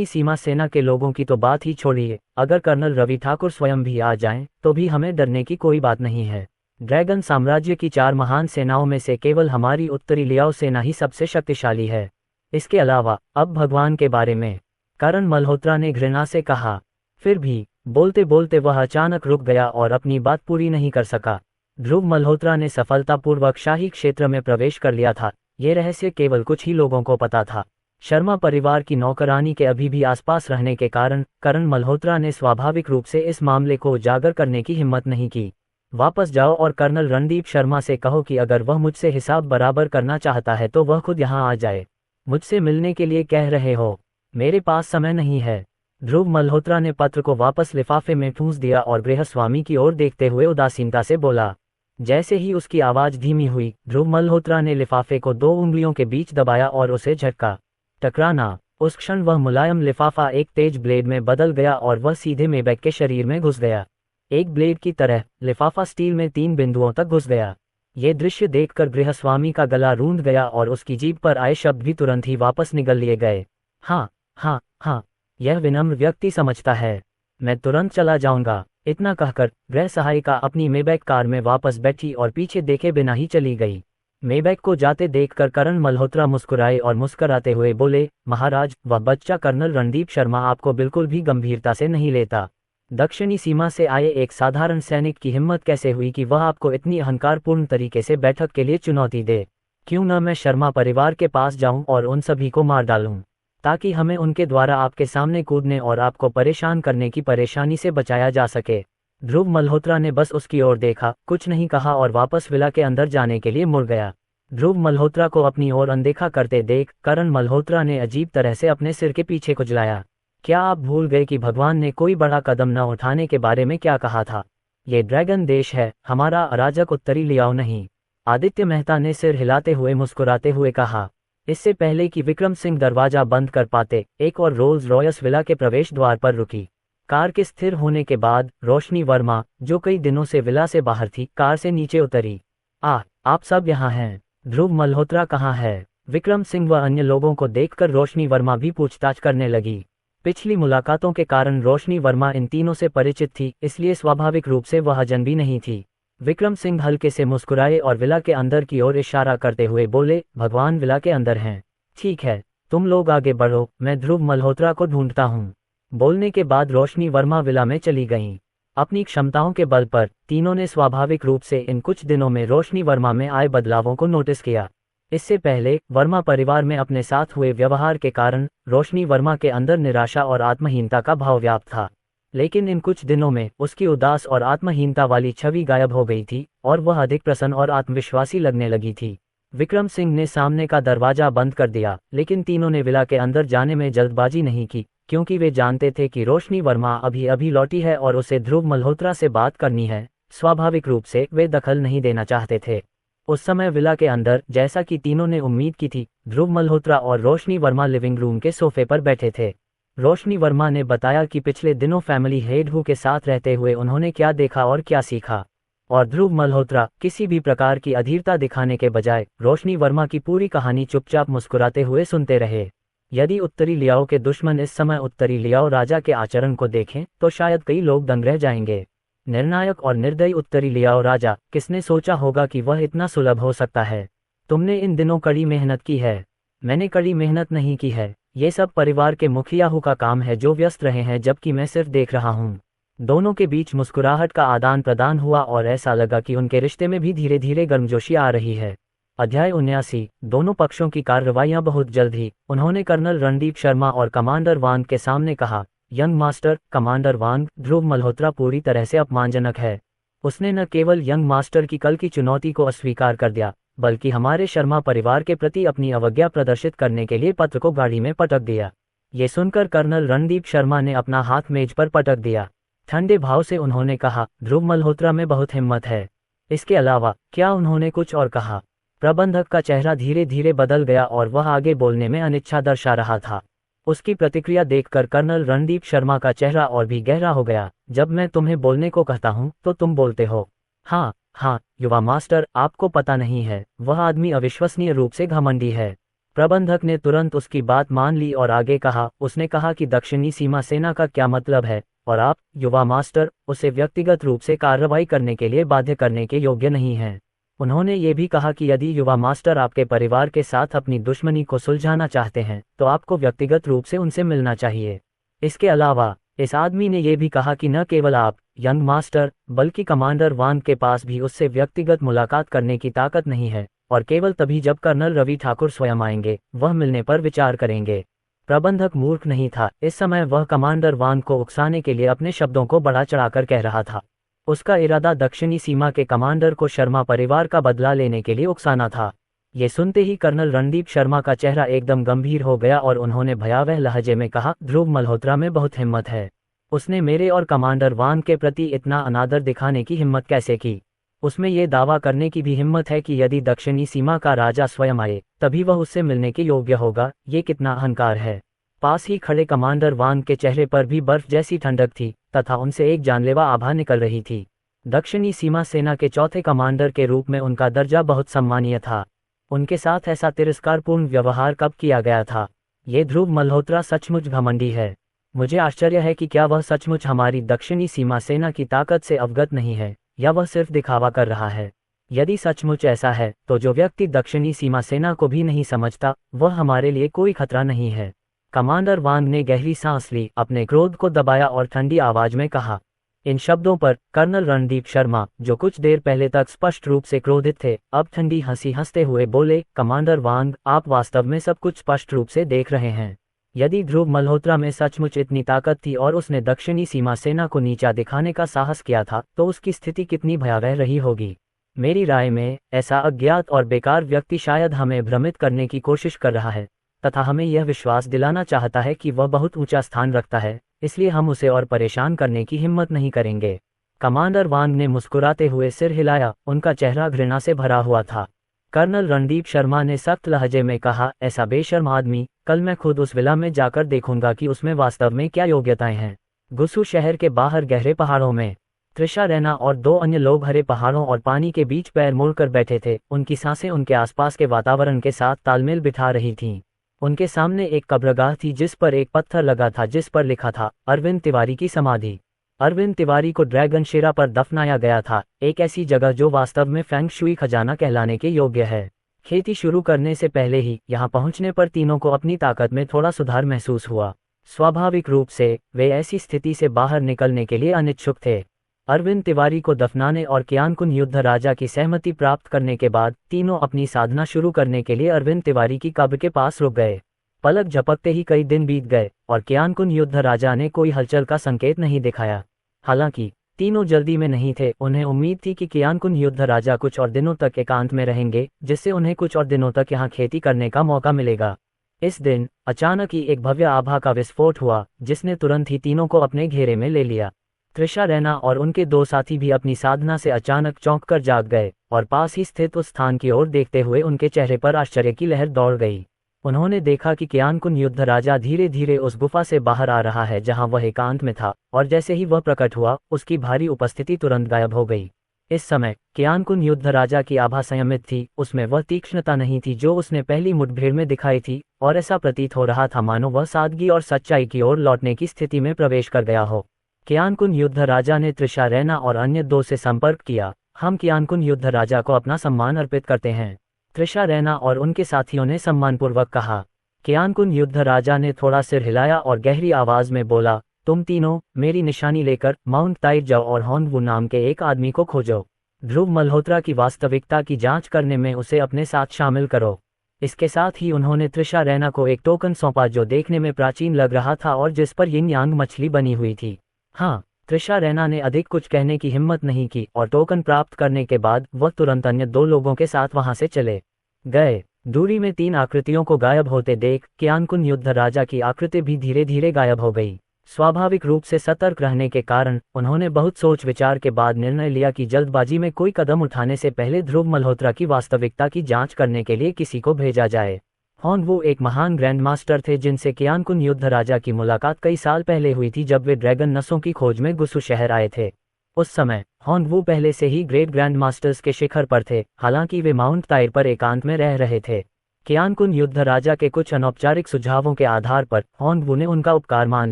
सीमा सेना के लोगों की तो बात ही छोड़िए, अगर कर्नल रवि ठाकुर स्वयं भी आ जाएं, तो भी हमें डरने की कोई बात नहीं है। ड्रैगन साम्राज्य की 4 महान सेनाओं में से केवल हमारी उत्तरी लियाओ सेना ही सबसे शक्तिशाली है। इसके अलावा अब भगवान के बारे में, करण मल्होत्रा ने घृणा से कहा। फिर भी बोलते बोलते वह अचानक रुक गया और अपनी बात पूरी नहीं कर सका। ध्रुव मल्होत्रा ने सफलतापूर्वक शाही क्षेत्र में प्रवेश कर लिया था। ये रहस्य केवल कुछ ही लोगों को पता था। शर्मा परिवार की नौकरानी के अभी भी आसपास रहने के कारण करण मल्होत्रा ने स्वाभाविक रूप से इस मामले को उजागर करने की हिम्मत नहीं की। वापस जाओ और कर्नल रणदीप शर्मा से कहो कि अगर वह मुझसे हिसाब बराबर करना चाहता है तो वह खुद यहाँ आ जाए। मुझसे मिलने के लिए कह रहे हो? मेरे पास समय नहीं है। ध्रुव मल्होत्रा ने पत्र को वापस लिफाफे में ठूंस दिया और गृहस्वामी की ओर देखते हुए उदासीनता से बोला। जैसे ही उसकी आवाज धीमी हुई, ध्रुव मल्होत्रा ने लिफाफे को 2 उंगलियों के बीच दबाया और उसे झटका। टकराना। उस क्षण वह मुलायम लिफाफा एक तेज ब्लेड में बदल गया और वह सीधे मेबैक के शरीर में घुस गया। एक ब्लेड की तरह लिफाफा स्टील में 3 बिंदुओं तक घुस गया। ये दृश्य देखकर गृहस्वामी का गला रूंध गया और उसकी जीभ पर आए शब्द भी तुरंत ही वापस निगल लिए गए। हाँ, यह विनम्र व्यक्ति समझता है। मैं तुरंत चला जाऊंगा। इतना कहकर गृह सहायिका अपनी मेबैक कार में वापस बैठी और पीछे देखे बिना ही चली गई। मेबैक को जाते देखकर करण मल्होत्रा मुस्कुराए और मुस्कुराते हुए बोले, महाराज, वह बच्चा कर्नल रणदीप शर्मा आपको बिल्कुल भी गंभीरता से नहीं लेता। दक्षिणी सीमा से आए एक साधारण सैनिक की हिम्मत कैसे हुई कि वह आपको इतनी अहंकारपूर्ण तरीके से बैठक के लिए चुनौती दे? क्यों न मैं शर्मा परिवार के पास जाऊं और उन सभी को मार डालूं, ताकि हमें उनके द्वारा आपके सामने कूदने और आपको परेशान करने की परेशानी से बचाया जा सके। ध्रुव मल्होत्रा ने बस उसकी ओर देखा, कुछ नहीं कहा और वापस विला के अंदर जाने के लिए मुड़ गया। ध्रुव मल्होत्रा को अपनी ओर अनदेखा करते देख करण मल्होत्रा ने अजीब तरह से अपने सिर के पीछे खुजलाया। क्या आप भूल गए कि भगवान ने कोई बड़ा कदम न उठाने के बारे में क्या कहा था? ये ड्रैगन देश है, हमारा अराजक उत्तरी लियाओ नहीं। आदित्य मेहता ने सिर हिलाते हुए मुस्कुराते हुए कहा। इससे पहले कि विक्रम सिंह दरवाजा बंद कर पाते, एक और रोल्स रॉयस विला के प्रवेश द्वार पर रुकी। कार के स्थिर होने के बाद रोशनी वर्मा, जो कई दिनों से विला से बाहर थी, कार से नीचे उतरी। आप सब यहाँ हैं। ध्रुव मल्होत्रा कहाँ है? विक्रम सिंह व अन्य लोगों को देखकर रोशनी वर्मा भी पूछताछ करने लगी। पिछली मुलाकातों के कारण रोशनी वर्मा इन तीनों से परिचित थी, इसलिए स्वाभाविक रूप से वह अजनबी नहीं थी। विक्रम सिंह हल्के से मुस्कुराए और विला के अंदर की ओर इशारा करते हुए बोले, भगवान विला के अंदर हैं। ठीक है, तुम लोग आगे बढ़ो, मैं ध्रुव मल्होत्रा को ढूंढता हूँ। बोलने के बाद रोशनी वर्मा विला में चली गईं। अपनी क्षमताओं के बल पर तीनों ने स्वाभाविक रूप से इन कुछ दिनों में रोशनी वर्मा में आए बदलावों को नोटिस किया। इससे पहले वर्मा परिवार में अपने साथ हुए व्यवहार के कारण रोशनी वर्मा के अंदर निराशा और आत्महीनता का भाव व्याप्त था, लेकिन इन कुछ दिनों में उसकी उदास और आत्महीनता वाली छवि गायब हो गई थी और वह अधिक प्रसन्न और आत्मविश्वासी लगने लगी थी। विक्रम सिंह ने सामने का दरवाजा बंद कर दिया, लेकिन तीनों ने विला के अंदर जाने में जल्दबाजी नहीं की, क्योंकि वे जानते थे कि रोशनी वर्मा अभी अभी लौटी है और उसे ध्रुव मल्होत्रा से बात करनी है। स्वाभाविक रूप से वे दखल नहीं देना चाहते थे। उस समय विला के अंदर, जैसा कि तीनों ने उम्मीद की थी, ध्रुव मल्होत्रा और रोशनी वर्मा लिविंग रूम के सोफे पर बैठे थे। रोशनी वर्मा ने बताया कि पिछले दिनों फैमिली हेड हु के साथ रहते हुए उन्होंने क्या देखा और क्या सीखा, और ध्रुव मल्होत्रा किसी भी प्रकार की अधीरता दिखाने के बजाय रोशनी वर्मा की पूरी कहानी चुपचाप मुस्कुराते हुए सुनते रहे। यदि उत्तरी लियाओ के दुश्मन इस समय उत्तरी लियाओ राजा के आचरण को देखें तो शायद कई लोग दंग रह जाएंगे। निर्णायक और निर्दयी उत्तरी लियाओ राजा, किसने सोचा होगा कि वह इतना सुलभ हो सकता है? तुमने इन दिनों कड़ी मेहनत की है। मैंने कड़ी मेहनत नहीं की है। ये सब परिवार के मुखियाहू का काम है जो व्यस्त रहे हैं, जबकि मैं सिर्फ देख रहा हूँ। दोनों के बीच मुस्कुराहट का आदान प्रदान हुआ और ऐसा लगा कि उनके रिश्ते में भी धीरे धीरे गर्मजोशी आ रही है। अध्याय 79। दोनों पक्षों की कार्रवाइयां बहुत जल्द ही। उन्होंने कर्नल रणदीप शर्मा और कमांडर वांग के सामने कहा, यंग मास्टर, कमांडर वांग, ध्रुव मल्होत्रा पूरी तरह से अपमानजनक है। उसने न केवल यंग मास्टर की कल की चुनौती को अस्वीकार कर दिया, बल्कि हमारे शर्मा परिवार के प्रति अपनी अवज्ञा प्रदर्शित करने के लिए पत्र को गाड़ी में पटक दिया। ये सुनकर कर्नल रणदीप शर्मा ने अपना हाथ मेज पर पटक दिया। ठंडे भाव से उन्होंने कहा, ध्रुव मल्होत्रा में बहुत हिम्मत है। इसके अलावा क्या उन्होंने कुछ और कहा? प्रबंधक का चेहरा धीरे धीरे बदल गया और वह आगे बोलने में अनिच्छा दर्शा रहा था। उसकी प्रतिक्रिया देखकर कर्नल रणदीप शर्मा का चेहरा और भी गहरा हो गया। जब मैं तुम्हें बोलने को कहता हूँ तो तुम बोलते हो। हाँ हाँ युवा मास्टर, आपको पता नहीं है, वह आदमी अविश्वसनीय रूप से घमंडी है। प्रबंधक ने तुरंत उसकी बात मान ली और आगे कहा, उसने कहा कि दक्षिणी सीमा सेना का क्या मतलब है, और आप, युवा मास्टर, उसे व्यक्तिगत रूप से कार्रवाई करने के लिए बाध्य करने के योग्य नहीं हैं। उन्होंने ये भी कहा कि यदि युवा मास्टर आपके परिवार के साथ अपनी दुश्मनी को सुलझाना चाहते हैं तो आपको व्यक्तिगत रूप से उनसे मिलना चाहिए। इसके अलावा इस आदमी ने यह भी कहा कि न केवल आप, यंग मास्टर, बल्कि कमांडर वांग के पास भी उससे व्यक्तिगत मुलाकात करने की ताकत नहीं है, और केवल तभी जब कर्नल रवि ठाकुर स्वयं आएंगे, वह मिलने पर विचार करेंगे। प्रबंधक मूर्ख नहीं था। इस समय वह कमांडर वांग को उकसाने के लिए अपने शब्दों को बढ़ा चढ़ाकर कह रहा था। उसका इरादा दक्षिणी सीमा के कमांडर को शर्मा परिवार का बदला लेने के लिए उकसाना था। ये सुनते ही कर्नल रणदीप शर्मा का चेहरा एकदम गंभीर हो गया और उन्होंने भयावह लहजे में कहा, ध्रुव मल्होत्रा में बहुत हिम्मत है। उसने मेरे और कमांडर वांग के प्रति इतना अनादर दिखाने की हिम्मत कैसे की? उसमें ये दावा करने की भी हिम्मत है कि यदि दक्षिणी सीमा का राजा स्वयं आए तभी वह उससे मिलने के योग्य होगा। ये कितना अहंकार है। पास ही खड़े कमांडर वांग के चेहरे पर भी बर्फ जैसी ठंडक थी तथा उनसे एक जानलेवा आभा निकल रही थी। दक्षिणी सीमा सेना के चौथे कमांडर के रूप में उनका दर्जा बहुत सम्मानीय था। उनके साथ ऐसा तिरस्कारपूर्ण व्यवहार कब किया गया था? ये ध्रुव मल्होत्रा सचमुच घमंडी है। मुझे आश्चर्य है कि क्या वह सचमुच हमारी दक्षिणी सीमा सेना की ताकत से अवगत नहीं है, या वह सिर्फ दिखावा कर रहा है। यदि सचमुच ऐसा है, तो जो व्यक्ति दक्षिणी सीमा सेना को भी नहीं समझता, वह हमारे लिए कोई खतरा नहीं है। कमांडर वांग ने गहरी सांस ली, अपने क्रोध को दबाया और ठंडी आवाज में कहा। इन शब्दों पर कर्नल रणदीप शर्मा, जो कुछ देर पहले तक स्पष्ट रूप से क्रोधित थे, अब ठंडी हंसी हंसते हुए बोले, कमांडर वांग, आप वास्तव में सब कुछ स्पष्ट रूप से देख रहे हैं। यदि ध्रुव मल्होत्रा में सचमुच इतनी ताकत थी और उसने दक्षिणी सीमा सेना को नीचा दिखाने का साहस किया था, तो उसकी स्थिति कितनी भयावह रही होगी। मेरी राय में ऐसा अज्ञात और बेकार व्यक्ति शायद हमें भ्रमित करने की कोशिश कर रहा है, तथा हमें यह विश्वास दिलाना चाहता है कि वह बहुत ऊंचा स्थान रखता है, इसलिए हम उसे और परेशान करने की हिम्मत नहीं करेंगे। कमांडर वांग ने मुस्कुराते हुए सिर हिलाया, उनका चेहरा घृणा से भरा हुआ था। कर्नल रणदीप शर्मा ने सख्त लहजे में कहा, ऐसा बेशर्म आदमी, कल मैं खुद उस विला में जाकर देखूंगा कि उसमें वास्तव में क्या योग्यताएं हैं। गुसू शहर के बाहर गहरे पहाड़ों में त्रिशा रैना और 2 अन्य लोग हरे पहाड़ों और पानी के बीच पैर मोड़कर बैठे थे। उनकी सांसें उनके आसपास के वातावरण के साथ तालमेल बिठा रही थीं। उनके सामने एक कब्रगाह थी जिस पर एक पत्थर लगा था जिस पर लिखा था, अरविंद तिवारी की समाधि। अरविंद तिवारी को ड्रैगन शिरा पर दफनाया गया था, एक ऐसी जगह जो वास्तव में फेंग शुई खजाना कहलाने के योग्य है। खेती शुरू करने से पहले ही यहाँ पहुँचने पर तीनों को अपनी ताकत में थोड़ा सुधार महसूस हुआ। स्वाभाविक रूप से वे ऐसी स्थिति से बाहर निकलने के लिए अनिच्छुक थे। अरविंद तिवारी को दफनाने और कियानकुन युद्ध राजा की सहमति प्राप्त करने के बाद तीनों अपनी साधना शुरू करने के लिए अरविंद तिवारी की कब्र के पास रुक गए। पलक झपकते ही कई दिन बीत गए और कियानकुन युद्ध राजा ने कोई हलचल का संकेत नहीं दिखाया। हालांकि तीनों जल्दी में नहीं थे, उन्हें उम्मीद थी कि कियानकुन युद्ध राजा कुछ और दिनों तक एकांत में रहेंगे, जिससे उन्हें कुछ और दिनों तक यहाँ खेती करने का मौका मिलेगा। इस दिन अचानक ही एक भव्य आभा का विस्फोट हुआ, जिसने तुरंत ही तीनों को अपने घेरे में ले लिया। त्रिशा रैना और उनके 2 साथी भी अपनी साधना से अचानक चौंककर जाग गए और पास ही स्थित उस स्थान की ओर देखते हुए उनके चेहरे पर आश्चर्य की लहर दौड़ गई। उन्होंने देखा कि कियानकुन युद्ध राजा धीरे धीरे उस गुफा से बाहर आ रहा है जहां वह एकांत में था, और जैसे ही वह प्रकट हुआ, उसकी भारी उपस्थिति तुरंत गायब हो गई। इस समय कियानकुन युद्ध राजा की आभा संयमित थी, उसमें वह तीक्ष्णता नहीं थी जो उसने पहली मुठभेड़ में दिखाई थी, और ऐसा प्रतीत हो रहा था मानो वह सादगी और सच्चाई की ओर लौटने की स्थिति में प्रवेश कर गया हो। कियानकुन युद्ध राजा ने त्रिशा रैना और अन्य 2 से संपर्क किया। हम कियानकुन युद्ध राजा को अपना सम्मान अर्पित करते हैं, त्रिशा रैना और उनके साथियों ने सम्मानपूर्वक कहा। कियानकुन युद्ध राजा ने थोड़ा सिर हिलाया और गहरी आवाज में बोला, तुम तीनों मेरी निशानी लेकर माउंट ताइर जाओ और हॉन्गवू नाम के एक आदमी को खोजो। ध्रुव मल्होत्रा की वास्तविकता की जांच करने में उसे अपने साथ शामिल करो। इसके साथ ही उन्होंने त्रिशा रैना को एक टोकन सौंपा जो देखने में प्राचीन लग रहा था और जिस पर यिन यांग मछली बनी हुई थी। हाँ, त्रिशा रैना ने अधिक कुछ कहने की हिम्मत नहीं की और टोकन प्राप्त करने के बाद वह तुरंत अन्य 2 लोगों के साथ वहां से चले गए। दूरी में 3 आकृतियों को गायब होते देख कियानकुन युद्ध राजा की आकृति भी धीरे धीरे गायब हो गई। स्वाभाविक रूप से सतर्क रहने के कारण उन्होंने बहुत सोच विचार के बाद निर्णय लिया कि जल्दबाजी में कोई कदम उठाने से पहले ध्रुव मल्होत्रा की वास्तविकता की जांच करने के लिए किसी को भेजा जाए। हॉन्गवू एक महान ग्रैंड मास्टर थे जिनसे कियानकुन युद्ध राजा की मुलाकात कई साल पहले हुई थी जब वे ड्रैगन नसों की खोज में गुसू शहर आए थे। उस समय हॉन्गवू पहले से ही ग्रेट ग्रैंड मास्टर्स के शिखर पर थे, हालांकि वे माउंट ताइर पर एकांत में रह रहे थे। कियानकुन युद्ध राजा के कुछ अनौपचारिक सुझावों के आधार पर हॉन्गवू ने उनका उपकार मान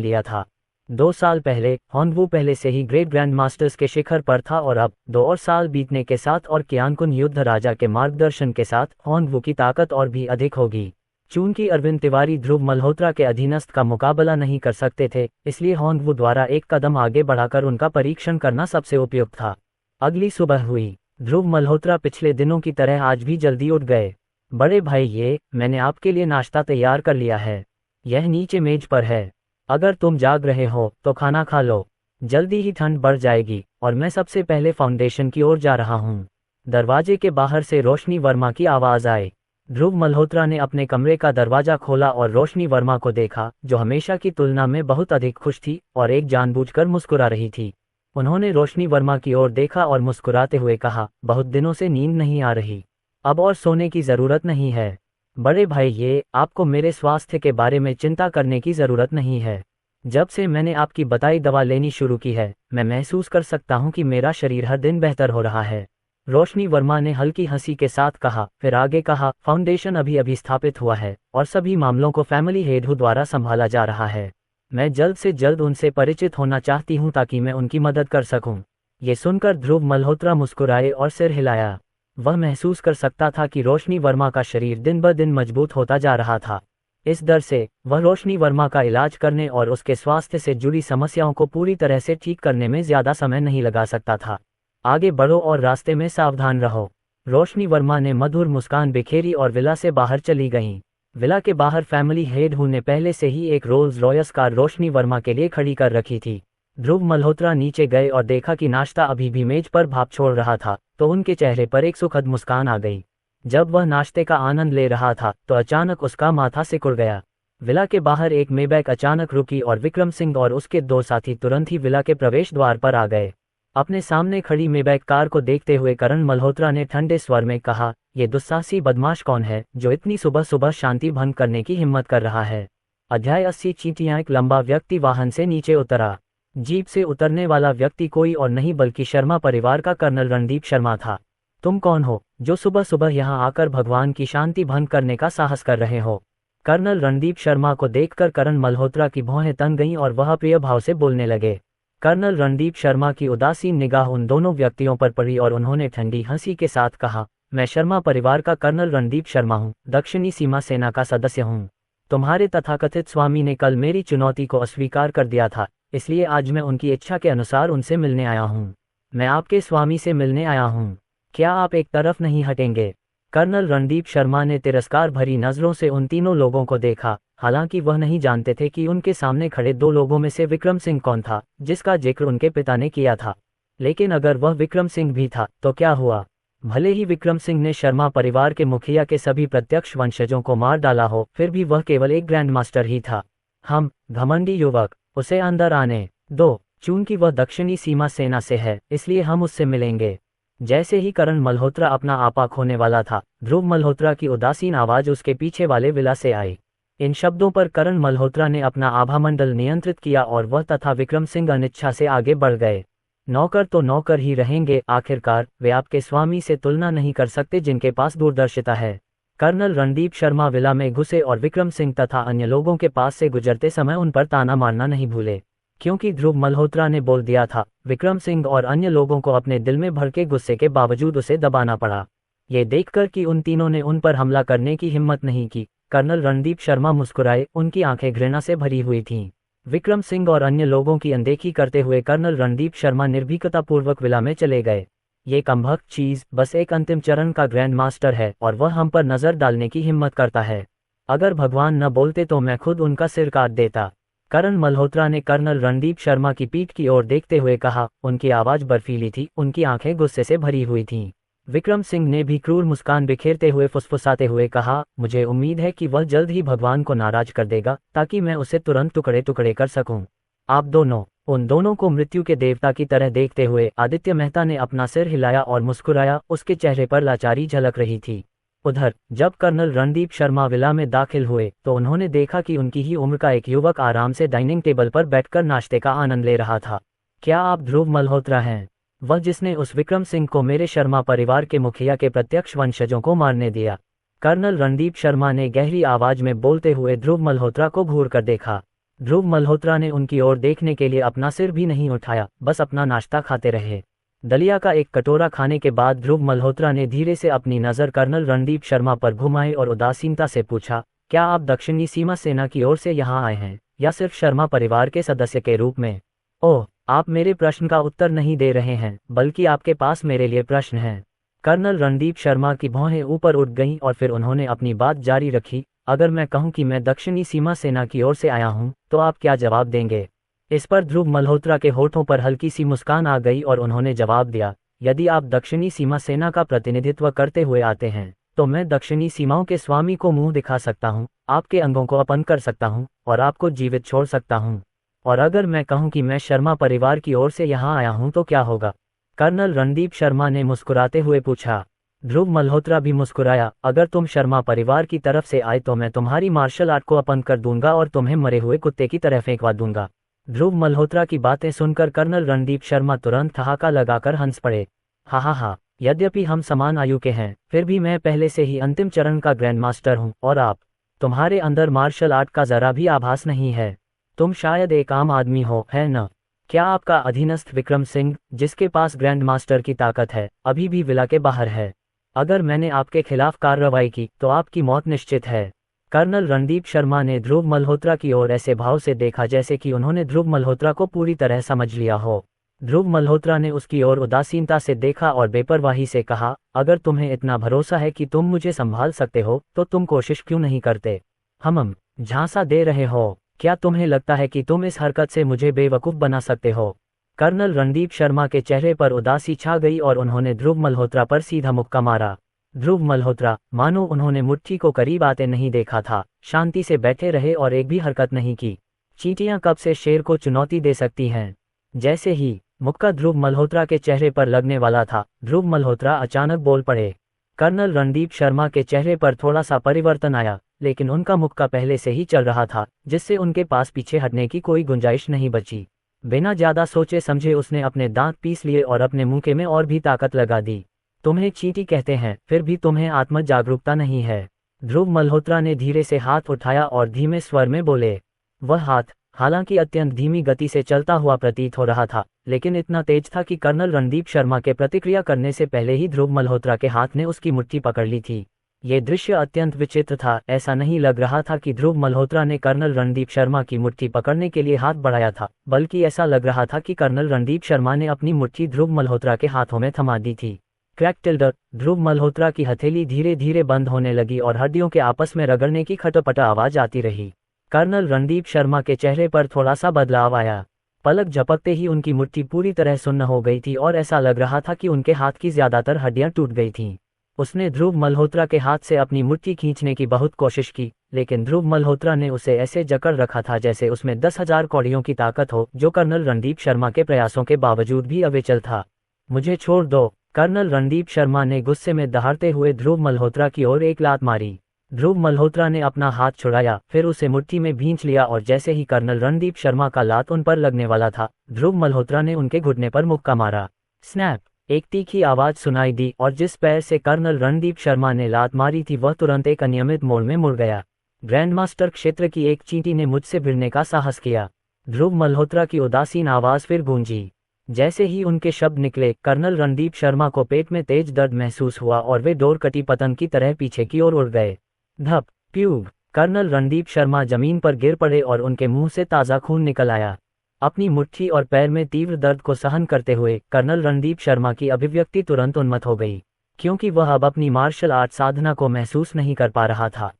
लिया था। 2 साल पहले हॉन्गवू पहले से ही ग्रेट ग्रैंड मास्टर्स के शिखर पर था और अब 2 और साल बीतने के साथ और कियानकुन युद्ध राजा के मार्गदर्शन के साथ हॉन्गवू की ताकत और भी अधिक होगी। चूंकि अरविंद तिवारी ध्रुव मल्होत्रा के अधीनस्थ का मुकाबला नहीं कर सकते थे, इसलिए हॉन्गवू द्वारा एक कदम आगे बढ़ाकर उनका परीक्षण करना सबसे उपयुक्त था। अगली सुबह हुई। ध्रुव मल्होत्रा पिछले दिनों की तरह आज भी जल्दी उठ गए। बड़े भाई, मैंने आपके लिए नाश्ता तैयार कर लिया है, यह नीचे मेज पर है। अगर तुम जाग रहे हो तो खाना खा लो, जल्दी ही ठंड बढ़ जाएगी और मैं सबसे पहले फाउंडेशन की ओर जा रहा हूँ। दरवाजे के बाहर से रोशनी वर्मा की आवाज आई। ध्रुव मल्होत्रा ने अपने कमरे का दरवाजा खोला और रोशनी वर्मा को देखा, जो हमेशा की तुलना में बहुत अधिक खुश थी और एक जानबूझकर मुस्कुरा रही थी। उन्होंने रोशनी वर्मा की ओर देखा और मुस्कुराते हुए कहा, बहुत दिनों से नींद नहीं आ रही, अब और सोने की जरूरत नहीं है। बड़े भाई, आपको मेरे स्वास्थ्य के बारे में चिंता करने की जरूरत नहीं है। जब से मैंने आपकी बताई दवा लेनी शुरू की है, मैं महसूस कर सकता हूँ कि मेरा शरीर हर दिन बेहतर हो रहा है। रोशनी वर्मा ने हल्की हंसी के साथ कहा, फिर आगे कहा, फाउंडेशन अभी अभी स्थापित हुआ है और सभी मामलों को फैमिली हेड द्वारा संभाला जा रहा है। मैं जल्द से जल्द उनसे परिचित होना चाहती हूँ ताकि मैं उनकी मदद कर सकूँ। ये सुनकर ध्रुव मल्होत्रा मुस्कुराए और सिर हिलाया। वह महसूस कर सकता था कि रोशनी वर्मा का शरीर दिन ब दिन मजबूत होता जा रहा था। इस डर से वह रोशनी वर्मा का इलाज करने और उसके स्वास्थ्य से जुड़ी समस्याओं को पूरी तरह से ठीक करने में ज्यादा समय नहीं लगा सकता था। आगे बढ़ो और रास्ते में सावधान रहो। रोशनी वर्मा ने मधुर मुस्कान बिखेरी और विला से बाहर चली गईं। विला के बाहर फैमिली हेड हु ने पहले से ही एक रोल्स रॉयस कार रोशनी वर्मा के लिए खड़ी कर रखी थी। ध्रुव मल्होत्रा नीचे गए और देखा कि नाश्ता अभी भी मेज पर भाप छोड़ रहा था, तो उनके चेहरे पर एक सुखद मुस्कान आ गई। जब वह नाश्ते का आनंद ले रहा था तो अचानक उसका माथा सिकुड़ गया। विला के बाहर एक मेबैक अचानक रुकी और विक्रम सिंह और उसके दो साथी तुरंत ही विला के प्रवेश द्वार पर आ गए। अपने सामने खड़ी मेबैक कार को देखते हुए करण मल्होत्रा ने ठंडे स्वर में कहा, ये दुस्साहसी बदमाश कौन है जो इतनी सुबह सुबह शांति भंग करने की हिम्मत कर रहा है। अध्याय 80 चींटियां। एक लंबा व्यक्ति वाहन से नीचे उतरा। जीप से उतरने वाला व्यक्ति कोई और नहीं बल्कि शर्मा परिवार का कर्नल रणदीप शर्मा था। तुम कौन हो जो सुबह सुबह यहाँ आकर भगवान की शांति भंग करने का साहस कर रहे हो। कर्नल रणदीप शर्मा को देखकर करण मल्होत्रा की भौहें तन गईं और वह प्रिय भाव से बोलने लगे। कर्नल रणदीप शर्मा की उदासीन निगाह उन दोनों व्यक्तियों पर पड़ी और उन्होंने ठंडी हंसी के साथ कहा, मैं शर्मा परिवार का कर्नल रणदीप शर्मा हूँ, दक्षिणी सीमा सेना का सदस्य हूँ। तुम्हारे तथाकथित स्वामी ने कल मेरी चुनौती को अस्वीकार कर दिया था, इसलिए आज मैं उनकी इच्छा के अनुसार उनसे मिलने आया हूँ। मैं आपके स्वामी से मिलने आया हूँ। क्या आप एक तरफ नहीं हटेंगे। कर्नल रणदीप शर्मा ने तिरस्कार भरी नजरों से उन तीनों लोगों को देखा। हालांकि वह नहीं जानते थे कि उनके सामने खड़े दो लोगों में से विक्रम सिंह कौन था, जिसका जिक्र उनके पिता ने किया था। लेकिन अगर वह विक्रम सिंह भी था तो क्या हुआ। भले ही विक्रम सिंह ने शर्मा परिवार के मुखिया के सभी प्रत्यक्ष वंशजों को मार डाला हो, फिर भी वह केवल एक ग्रैंड मास्टर ही था। हम घमंडी युवक, उसे अंदर आने दो। चूंकि वह दक्षिणी सीमा सेना से है, इसलिए हम उससे मिलेंगे। जैसे ही करण मल्होत्रा अपना आपा खोने वाला था, ध्रुव मल्होत्रा की उदासीन आवाज उसके पीछे वाले विला से आई। इन शब्दों पर करण मल्होत्रा ने अपना आभामंडल नियंत्रित किया और वह तथा विक्रम सिंह अनिच्छा से आगे बढ़ गए। नौकर तो नौकर ही रहेंगे, आखिरकार वे आपके स्वामी से तुलना नहीं कर सकते जिनके पास दूरदर्शिता है। कर्नल रणदीप शर्मा विला में घुसे और विक्रम सिंह तथा अन्य लोगों के पास से गुजरते समय उन पर ताना मारना नहीं भूले, क्योंकि ध्रुव मल्होत्रा ने बोल दिया था। विक्रम सिंह और अन्य लोगों को अपने दिल में भड़के गुस्से के बावजूद उसे दबाना पड़ा। ये देखकर कि उन तीनों ने उन पर हमला करने की हिम्मत नहीं की, कर्नल रणदीप शर्मा मुस्कुराए, उनकी आंखें घृणा से भरी हुई थीं। विक्रम सिंह और अन्य लोगों की अनदेखी करते हुए कर्नल रणदीप शर्मा निर्भीकतापूर्वक विला में चले गए। ये कमबख्त चीज बस एक अंतिम चरण का ग्रैंड मास्टर है और वह हम पर नजर डालने की हिम्मत करता है। अगर भगवान न बोलते तो मैं खुद उनका सिर काट देता। करण मल्होत्रा ने कर्नल रणदीप शर्मा की पीठ की ओर देखते हुए कहा। उनकी आवाज बर्फीली थी, उनकी आंखें गुस्से से भरी हुई थीं। विक्रम सिंह ने भी क्रूर मुस्कान बिखेरते हुए फुसफुसाते हुए कहा, मुझे उम्मीद है कि वह जल्द ही भगवान को नाराज कर देगा ताकि मैं उसे तुरंत टुकड़े टुकड़े कर सकूं। आप दोनों। उन दोनों को मृत्यु के देवता की तरह देखते हुए आदित्य मेहता ने अपना सिर हिलाया और मुस्कुराया, उसके चेहरे पर लाचारी झलक रही थी। उधर जब कर्नल रणदीप शर्मा विला में दाखिल हुए तो उन्होंने देखा कि उनकी ही उम्र का एक युवक आराम से डाइनिंग टेबल पर बैठकर नाश्ते का आनंद ले रहा था। क्या आप ध्रुव मल्होत्रा हैं? वह जिसने उस विक्रम सिंह को मेरे शर्मा परिवार के मुखिया के प्रत्यक्ष वंशजों को मारने दिया। कर्नल रणदीप शर्मा ने गहरी आवाज में बोलते हुए ध्रुव मल्होत्रा को घूर कर देखा। ध्रुव मल्होत्रा ने उनकी ओर देखने के लिए अपना सिर भी नहीं उठाया, बस अपना नाश्ता खाते रहे। दलिया का एक कटोरा खाने के बाद ध्रुव मल्होत्रा ने धीरे से अपनी नज़र कर्नल रणदीप शर्मा पर घुमाई और उदासीनता से पूछा, क्या आप दक्षिणी सीमा सेना की ओर से यहाँ आए हैं या सिर्फ शर्मा परिवार के सदस्य के रूप में? ओह, आप मेरे प्रश्न का उत्तर नहीं दे रहे हैं, बल्कि आपके पास मेरे लिए प्रश्न हैं। कर्नल रणदीप शर्मा की भौहें ऊपर उठ गईं और फिर उन्होंने अपनी बात जारी रखी। अगर मैं कहूं कि मैं दक्षिणी सीमा सेना की ओर से आया हूं, तो आप क्या जवाब देंगे? इस पर ध्रुव मल्होत्रा के होठों पर हल्की सी मुस्कान आ गई और उन्होंने जवाब दिया, यदि आप दक्षिणी सीमा सेना का प्रतिनिधित्व करते हुए आते हैं तो मैं दक्षिणी सीमाओं के स्वामी को मुंह दिखा सकता हूं, आपके अंगों को अपन कर सकता हूं और आपको जीवित छोड़ सकता हूं। और अगर मैं कहूं कि मैं शर्मा परिवार की ओर से यहां आया हूं तो क्या होगा? कर्नल रणदीप शर्मा ने मुस्कुराते हुए पूछा। ध्रुव मल्होत्रा भी मुस्कुराया, अगर तुम शर्मा परिवार की तरफ से आए तो मैं तुम्हारी मार्शल आर्ट को अपन कर दूंगा और तुम्हें मरे हुए कुत्ते की तरह फेंकवा दूंगा। ध्रुव मल्होत्रा की बातें सुनकर कर्नल रणदीप शर्मा तुरंत ठहाका लगाकर हंस पड़े। हा, यद्यपि हम समान आयु के हैं, फिर भी मैं पहले से ही अंतिम चरण का ग्रैंड मास्टर हूँ और आप, तुम्हारे अंदर मार्शल आर्ट का जरा भी आभास नहीं है। तुम शायद एक आम आदमी हो, है न? क्या आपका अधीनस्थ विक्रम सिंह, जिसके पास ग्रैंड मास्टर की ताकत है, अभी भी विला के बाहर है? अगर मैंने आपके खिलाफ कार्रवाई की तो आपकी मौत निश्चित है। कर्नल रणदीप शर्मा ने ध्रुव मल्होत्रा की ओर ऐसे भाव से देखा जैसे कि उन्होंने ध्रुव मल्होत्रा को पूरी तरह समझ लिया हो। ध्रुव मल्होत्रा ने उसकी ओर उदासीनता से देखा और बेपरवाही से कहा, अगर तुम्हें इतना भरोसा है कि तुम मुझे संभाल सकते हो तो तुम कोशिश क्यों नहीं करते? हम झांसा दे रहे हो? क्या तुम्हें लगता है कि तुम इस हरकत से मुझे बेवकूफ़ बना सकते हो? कर्नल रणदीप शर्मा के चेहरे पर उदासी छा गई और उन्होंने ध्रुव मल्होत्रा पर सीधा मुक्का मारा। ध्रुव मल्होत्रा, मानो उन्होंने मुट्ठी को करीब आते नहीं देखा था, शांति से बैठे रहे और एक भी हरकत नहीं की। चींटियां कब से शेर को चुनौती दे सकती हैं? जैसे ही मुक्का ध्रुव मल्होत्रा के चेहरे पर लगने वाला था, ध्रुव मल्होत्रा अचानक बोल पड़े। कर्नल रणदीप शर्मा के चेहरे पर थोड़ा सा परिवर्तन आया, लेकिन उनका मुक्का पहले से ही चल रहा था, जिससे उनके पास पीछे हटने की कोई गुंजाइश नहीं बची। बिना ज्यादा सोचे समझे उसने अपने दांत पीस लिए और अपने मुंह में और भी ताकत लगा दी। तुम्हें चींटी कहते हैं, फिर भी तुम्हें आत्म जागरूकता नहीं है। ध्रुव मल्होत्रा ने धीरे से हाथ उठाया और धीमे स्वर में बोले। वह हाथ, हालांकि अत्यंत धीमी गति से चलता हुआ प्रतीत हो रहा था, लेकिन इतना तेज था कि कर्नल रणदीप शर्मा के प्रतिक्रिया करने से पहले ही ध्रुव मल्होत्रा के हाथ ने उसकी मुट्ठी पकड़ ली थी। ये दृश्य अत्यंत विचित्र था। ऐसा नहीं लग रहा था कि ध्रुव मल्होत्रा ने कर्नल रणदीप शर्मा की मुट्ठी पकड़ने के लिए हाथ बढ़ाया था, बल्कि ऐसा लग रहा था कि कर्नल रणदीप शर्मा ने अपनी मुट्ठी ध्रुव मल्होत्रा के हाथों में थमा दी थी। क्रैक टिल्डर, ध्रुव मल्होत्रा की हथेली धीरे धीरे बंद होने लगी और हड्डियों के आपस में रगड़ने की खटपट आवाज आती रही। कर्नल रणदीप शर्मा के चेहरे पर थोड़ा सा बदलाव आया। पलक झपकते ही उनकी मुट्ठी पूरी तरह सुन्न हो गई थी और ऐसा लग रहा था कि उनके हाथ की ज्यादातर हड्डियां टूट गई थीं। उसने ध्रुव मल्होत्रा के हाथ से अपनी मुट्ठी खींचने की बहुत कोशिश की, लेकिन ध्रुव मल्होत्रा ने उसे ऐसे जकड़ रखा था जैसे उसमें 10,000 कौड़ियों की ताकत हो, जो कर्नल रणदीप शर्मा के प्रयासों के बावजूद भी अविचल था। मुझे छोड़ दो, कर्नल रणदीप शर्मा ने गुस्से में दहाड़ते हुए ध्रुव मल्होत्रा की ओर एक लात मारी। ध्रुव मल्होत्रा ने अपना हाथ छुड़ाया, फिर उसे मुट्ठी में भींच लिया और जैसे ही कर्नल रणदीप शर्मा का लात उन पर लगने वाला था, ध्रुव मल्होत्रा ने उनके घुटने पर मुक्का मारा। स्नैप! एक तीखी आवाज सुनाई दी और जिस पैर से कर्नल रणदीप शर्मा ने लात मारी थी वह तुरंत एक अनियमित मोड़ में मुड़ गया। ग्रैंडमास्टर क्षेत्र की एक चींटी ने मुझसे भिड़ने का साहस किया। ध्रुव मल्होत्रा की उदासीन आवाज फिर गूंजी। जैसे ही उनके शब्द निकले, कर्नल रणदीप शर्मा को पेट में तेज दर्द महसूस हुआ और वे डोर कटी पतंग की तरह पीछे की ओर उड़ गए। धप प्यूब! कर्नल रणदीप शर्मा जमीन पर गिर पड़े और उनके मुंह से ताज़ा खून निकल आया। अपनी मुट्ठी और पैर में तीव्र दर्द को सहन करते हुए कर्नल रणदीप शर्मा की अभिव्यक्ति तुरंत उन्मत्त हो गई, क्योंकि वह अब अपनी मार्शल आर्ट साधना को महसूस नहीं कर पा रहा था।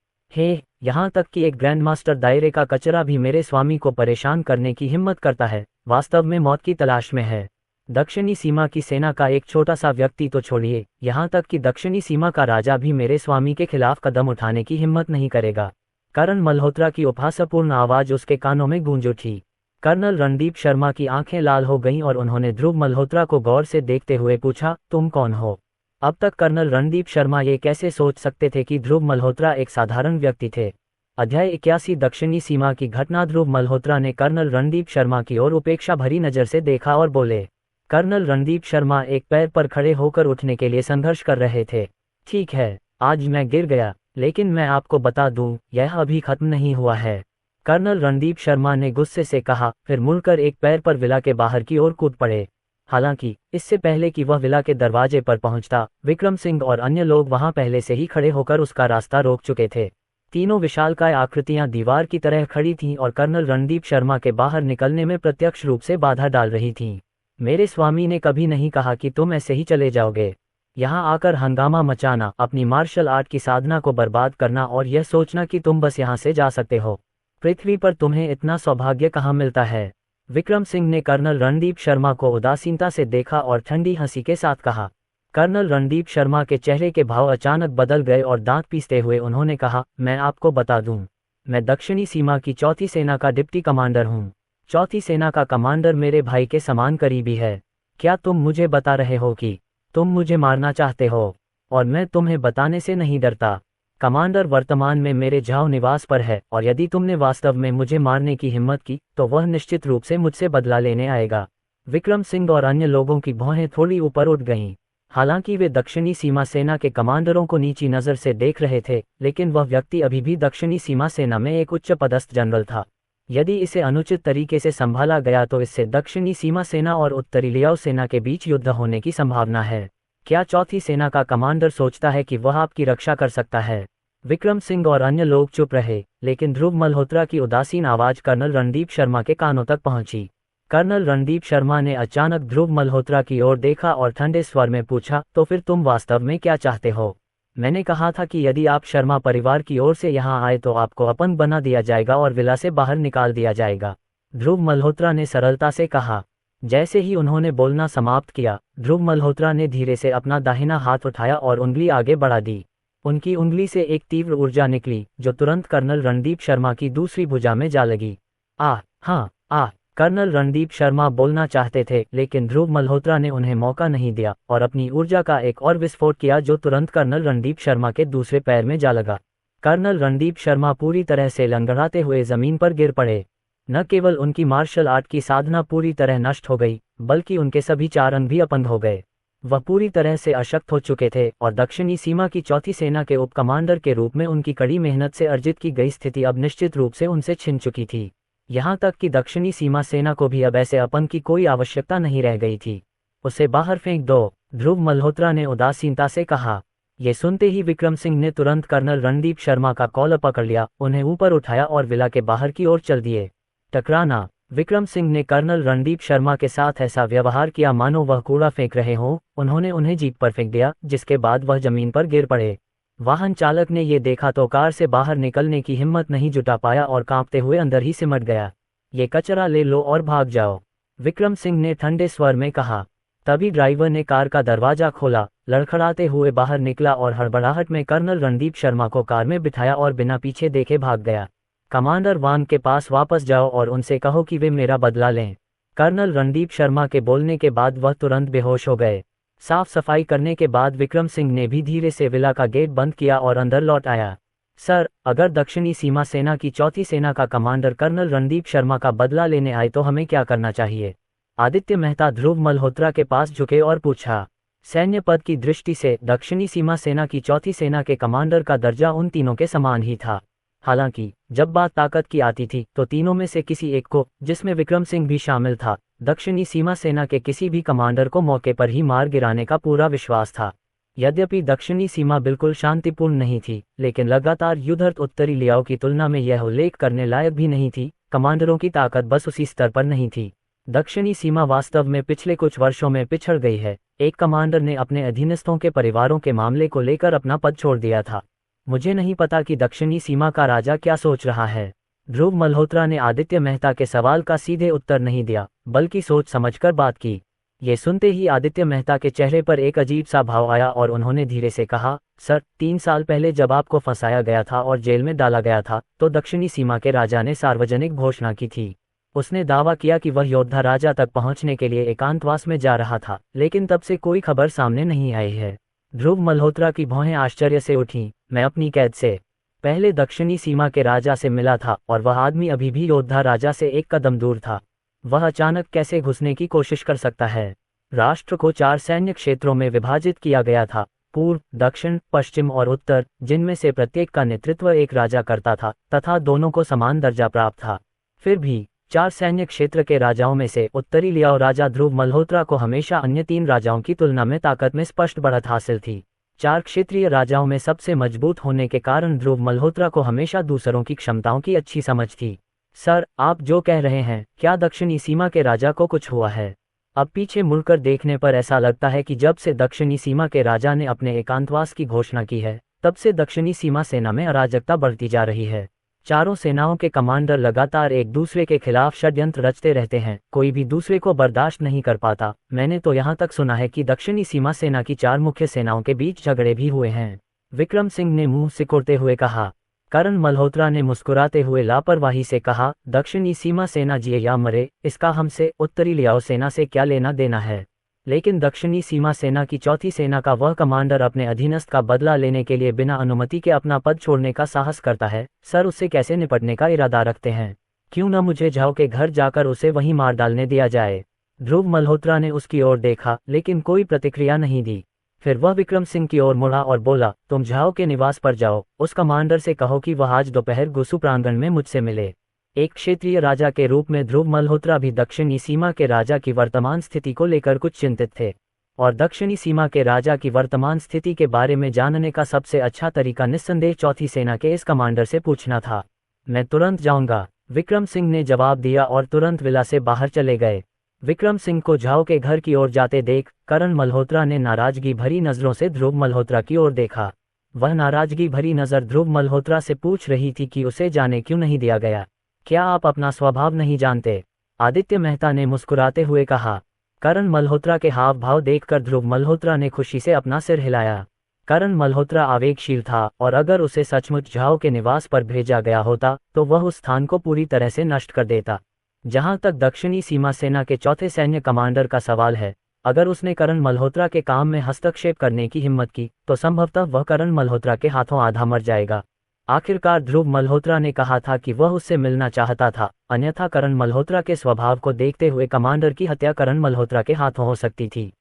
यहाँ तक कि एक ग्रैंडमास्टर दायरे का कचरा भी मेरे स्वामी को परेशान करने की हिम्मत करता है, वास्तव में मौत की तलाश में है। दक्षिणी सीमा की सेना का एक छोटा सा व्यक्ति तो छोड़िए, यहाँ तक कि दक्षिणी सीमा का राजा भी मेरे स्वामी के खिलाफ कदम उठाने की हिम्मत नहीं करेगा। करण मल्होत्रा की उपहासपूर्ण आवाज उसके कानों में गूंज उठी। कर्नल रणदीप शर्मा की आंखें लाल हो गईं और उन्होंने ध्रुव मल्होत्रा को गौर से देखते हुए पूछा, तुम कौन हो? अब तक कर्नल रणदीप शर्मा ये कैसे सोच सकते थे कि ध्रुव मल्होत्रा एक साधारण व्यक्ति थे। अध्याय 81 दक्षिणी सीमा की घटना। ध्रुव मल्होत्रा ने कर्नल रणदीप शर्मा की ओर उपेक्षा भरी नजर से देखा और बोले। कर्नल रणदीप शर्मा एक पैर पर खड़े होकर उठने के लिए संघर्ष कर रहे थे। ठीक है, आज मैं गिर गया, लेकिन मैं आपको बता दूं, यह अभी खत्म नहीं हुआ है, कर्नल रणदीप शर्मा ने गुस्से से कहा, फिर मुड़कर एक पैर पर विला के बाहर की ओर कूद पड़े। हालांकि इससे पहले कि वह विला के दरवाजे पर पहुंचता, विक्रम सिंह और अन्य लोग वहां पहले से ही खड़े होकर उसका रास्ता रोक चुके थे। तीनों विशालकाय आकृतियां दीवार की तरह खड़ी थीं और कर्नल रणदीप शर्मा के बाहर निकलने में प्रत्यक्ष रूप से बाधा डाल रही थीं। मेरे स्वामी ने कभी नहीं कहा कि तुम ऐसे ही चले जाओगे। यहाँ आकर हंगामा मचाना, अपनी मार्शल आर्ट की साधना को बर्बाद करना और यह सोचना कि तुम बस यहाँ से जा सकते हो, पृथ्वी पर तुम्हें इतना सौभाग्य कहाँ मिलता है। विक्रम सिंह ने कर्नल रणदीप शर्मा को उदासीनता से देखा और ठंडी हंसी के साथ कहा। कर्नल रणदीप शर्मा के चेहरे के भाव अचानक बदल गए और दांत पीसते हुए उन्होंने कहा, मैं आपको बता दूं, मैं दक्षिणी सीमा की चौथी सेना का डिप्टी कमांडर हूं। चौथी सेना का कमांडर मेरे भाई के समान करीबी है। क्या तुम मुझे बता रहे हो कि तुम मुझे मारना चाहते हो? और मैं तुम्हें बताने से नहीं डरता। कमांडर वर्तमान में मेरे झाओ निवास पर है और यदि तुमने वास्तव में मुझे मारने की हिम्मत की तो वह निश्चित रूप से मुझसे बदला लेने आएगा। विक्रम सिंह और अन्य लोगों की भौहें थोड़ी ऊपर उठ गईं। हालांकि वे दक्षिणी सीमा सेना के कमांडरों को नीची नज़र से देख रहे थे, लेकिन वह व्यक्ति अभी भी दक्षिणी सीमा सेना में एक उच्च पदस्थ जनरल था। यदि इसे अनुचित तरीके से संभाला गया तो इससे दक्षिणी सीमा सेना और उत्तरी लियाओ सेना के बीच युद्ध होने की संभावना है। क्या चौथी सेना का कमांडर सोचता है कि वह आपकी रक्षा कर सकता है? विक्रम सिंह और अन्य लोग चुप रहे, लेकिन ध्रुव मल्होत्रा की उदासीन आवाज कर्नल रणदीप शर्मा के कानों तक पहुंची। कर्नल रणदीप शर्मा ने अचानक ध्रुव मल्होत्रा की ओर देखा और ठंडे स्वर में पूछा, तो फिर तुम वास्तव में क्या चाहते हो? मैंने कहा था कि यदि आप शर्मा परिवार की ओर से यहाँ आए तो आपको अपंग बना दिया जाएगा और विला से बाहर निकाल दिया जाएगा, ध्रुव मल्होत्रा ने सरलता से कहा। जैसे ही उन्होंने बोलना समाप्त किया, ध्रुव मल्होत्रा ने धीरे से अपना दाहिना हाथ उठाया और उंगली आगे बढ़ा दी। उनकी उंगली से एक तीव्र ऊर्जा निकली, जो तुरंत कर्नल रणदीप शर्मा की दूसरी भुजा में जा लगी। हाँ। कर्नल रणदीप शर्मा बोलना चाहते थे, लेकिन ध्रुव मल्होत्रा ने उन्हें मौका नहीं दिया और अपनी ऊर्जा का एक और विस्फोट किया जो तुरंत कर्नल रणदीप शर्मा के दूसरे पैर में जा लगा। कर्नल रणदीप शर्मा पूरी तरह से लंगड़ाते हुए जमीन पर गिर पड़े। न केवल उनकी मार्शल आर्ट की साधना पूरी तरह नष्ट हो गई, बल्कि उनके सभी 4 अंग भी अपंग हो गए। वह पूरी तरह से अशक्त हो चुके थे और दक्षिणी सीमा की चौथी सेना के उप कमांडर के रूप में उनकी कड़ी मेहनत से अर्जित की गई स्थिति अब निश्चित रूप से उनसे छिन चुकी थी। यहाँ तक कि दक्षिणी सीमा सेना को भी अब ऐसे अपंग की कोई आवश्यकता नहीं रह गई थी। उसे बाहर फेंक दो, ध्रुव मल्होत्रा ने उदासीनता से कहा। ये सुनते ही विक्रम सिंह ने तुरंत कर्नल रणदीप शर्मा का कॉलर पकड़ लिया, उन्हें ऊपर उठाया और विला के बाहर की ओर चल दिए। टकराना। विक्रम सिंह ने कर्नल रणदीप शर्मा के साथ ऐसा व्यवहार किया मानो वह कूड़ा फेंक रहे हों। उन्होंने उन्हें जीप पर फेंक दिया, जिसके बाद वह जमीन पर गिर पड़े। वाहन चालक ने ये देखा तो कार से बाहर निकलने की हिम्मत नहीं जुटा पाया और कांपते हुए अंदर ही सिमट गया। ये कचरा ले लो और भाग जाओ, विक्रम सिंह ने ठंडे स्वर में कहा। तभी ड्राइवर ने कार का दरवाजा खोला, लड़खड़ाते हुए बाहर निकला और हड़बड़ाहट में कर्नल रणदीप शर्मा को कार में बिठाया और बिना पीछे देखे भाग गया। कमांडर वांग के पास वापस जाओ और उनसे कहो कि वे मेरा बदला लें। कर्नल रणदीप शर्मा के बोलने के बाद वह तुरंत बेहोश हो गए। साफ सफाई करने के बाद विक्रम सिंह ने भी धीरे से विला का गेट बंद किया और अंदर लौट आया। सर, अगर दक्षिणी सीमा सेना की चौथी सेना का कमांडर कर्नल रणदीप शर्मा का बदला लेने आए तो हमें क्या करना चाहिए? आदित्य मेहता ध्रुव मल्होत्रा के पास झुके और पूछा। सैन्य पद की दृष्टि से दक्षिणी सीमा सेना की चौथी सेना के कमांडर का दर्जा उन तीनों के समान ही था। हालांकि जब बात ताकत की आती थी तो तीनों में से किसी एक को, जिसमें विक्रम सिंह भी शामिल था, दक्षिणी सीमा सेना के किसी भी कमांडर को मौके पर ही मार गिराने का पूरा विश्वास था। यद्यपि दक्षिणी सीमा बिल्कुल शांतिपूर्ण नहीं थी, लेकिन लगातार युद्धरत उत्तरी लियाओ की तुलना में यह उल्लेख करने लायक भी नहीं थी। कमांडरों की ताकत बस उसी स्तर पर नहीं थी। दक्षिणी सीमा वास्तव में पिछले कुछ वर्षों में पिछड़ गई है। एक कमांडर ने अपने अधीनस्थों के परिवारों के मामले को लेकर अपना पद छोड़ दिया था। मुझे नहीं पता कि दक्षिणी सीमा का राजा क्या सोच रहा है। ध्रुव मल्होत्रा ने आदित्य मेहता के सवाल का सीधे उत्तर नहीं दिया, बल्कि सोच समझकर बात की। ये सुनते ही आदित्य मेहता के चेहरे पर एक अजीब सा भाव आया और उन्होंने धीरे से कहा, सर, 3 साल पहले जब आपको फंसाया गया था और जेल में डाला गया था, तो दक्षिणी सीमा के राजा ने सार्वजनिक घोषणा की थी। उसने दावा किया कि वह योद्धा राजा तक पहुंचने के लिए एकांतवास में जा रहा था, लेकिन तब से कोई खबर सामने नहीं आई है। ध्रुव मल्होत्रा की भौहें आश्चर्य से उठीं। मैं अपनी कैद से पहले दक्षिणी सीमा के राजा से मिला था और वह आदमी अभी भी योद्धा राजा से एक कदम दूर था। वह अचानक कैसे घुसने की कोशिश कर सकता है? राष्ट्र को 4 सैन्य क्षेत्रों में विभाजित किया गया था, पूर्व, दक्षिण, पश्चिम और उत्तर, जिनमें से प्रत्येक का नेतृत्व एक राजा करता था तथा दोनों को समान दर्जा प्राप्त था। फिर भी 4 सैन्य क्षेत्र के राजाओं में से उत्तरी लियाओ राजा ध्रुव मल्होत्रा को हमेशा अन्य 3 राजाओं की तुलना में ताकत में स्पष्ट बढ़त हासिल थी। 4 क्षेत्रीय राजाओं में सबसे मजबूत होने के कारण ध्रुव मल्होत्रा को हमेशा दूसरों की क्षमताओं की अच्छी समझ थी। सर, आप जो कह रहे हैं, क्या दक्षिणी सीमा के राजा को कुछ हुआ है? अब पीछे मुड़कर देखने पर ऐसा लगता है कि जब से दक्षिणी सीमा के राजा ने अपने एकांतवास की घोषणा की है, तब से दक्षिणी सीमा सेना में अराजकता बढ़ती जा रही है। चारों सेनाओं के कमांडर लगातार एक दूसरे के खिलाफ षड्यंत्र रचते रहते हैं, कोई भी दूसरे को बर्दाश्त नहीं कर पाता। मैंने तो यहाँ तक सुना है कि दक्षिणी सीमा सेना की 4 मुख्य सेनाओं के बीच झगड़े भी हुए हैं, विक्रम सिंह ने मुंह सिकुड़ते हुए कहा। करण मल्होत्रा ने मुस्कुराते हुए लापरवाही से कहा, दक्षिणी सीमा सेना जिए या मरे, इसका हमसे, उत्तरी लियाओ सेना से क्या लेना देना है? लेकिन दक्षिणी सीमा सेना की चौथी सेना का वह कमांडर अपने अधीनस्थ का बदला लेने के लिए बिना अनुमति के अपना पद छोड़ने का साहस करता है। सर, उससे कैसे निपटने का इरादा रखते हैं? क्यों न मुझे झाओ के घर जाकर उसे वहीं मार डालने दिया जाए? ध्रुव मल्होत्रा ने उसकी ओर देखा, लेकिन कोई प्रतिक्रिया नहीं दी। फिर वह विक्रम सिंह की ओर मुड़ा और बोला, तुम झाओ के निवास पर जाओ, उस कमांडर से कहो कि वह आज दोपहर गुसु प्रांगण में मुझसे मिले। एक क्षेत्रीय राजा के रूप में ध्रुव मल्होत्रा भी दक्षिणी सीमा के राजा की वर्तमान स्थिति को लेकर कुछ चिंतित थे, और दक्षिणी सीमा के राजा की वर्तमान स्थिति के बारे में जानने का सबसे अच्छा तरीका निस्संदेह चौथी सेना के इस कमांडर से पूछना था। मैं तुरंत जाऊंगा, विक्रम सिंह ने जवाब दिया और तुरंत विला से बाहर चले गए। विक्रम सिंह को झाओ के घर की ओर जाते देख करण मल्होत्रा ने नाराजगी भरी नजरों से ध्रुव मल्होत्रा की ओर देखा। वह नाराजगी भरी नजर ध्रुव मल्होत्रा से पूछ रही थी कि उसे जाने क्यों नहीं दिया गया। क्या आप अपना स्वभाव नहीं जानते? आदित्य मेहता ने मुस्कुराते हुए कहा। करण मल्होत्रा के हाव भाव देखकर ध्रुव मल्होत्रा ने खुशी से अपना सिर हिलाया। करण मल्होत्रा आवेगशील था और अगर उसे सचमुच झाओ के निवास पर भेजा गया होता तो वह उस स्थान को पूरी तरह से नष्ट कर देता। जहां तक दक्षिणी सीमा सेना के चौथे सैन्य कमांडर का सवाल है, अगर उसने करण मल्होत्रा के काम में हस्तक्षेप करने की हिम्मत की तो संभवतः वह करण मल्होत्रा के हाथों आधा मर जाएगा। आखिरकार ध्रुव मल्होत्रा ने कहा था कि वह उससे मिलना चाहता था, अन्यथा करण मल्होत्रा के स्वभाव को देखते हुए कमांडर की हत्या करण मल्होत्रा के हाथों हो सकती थी।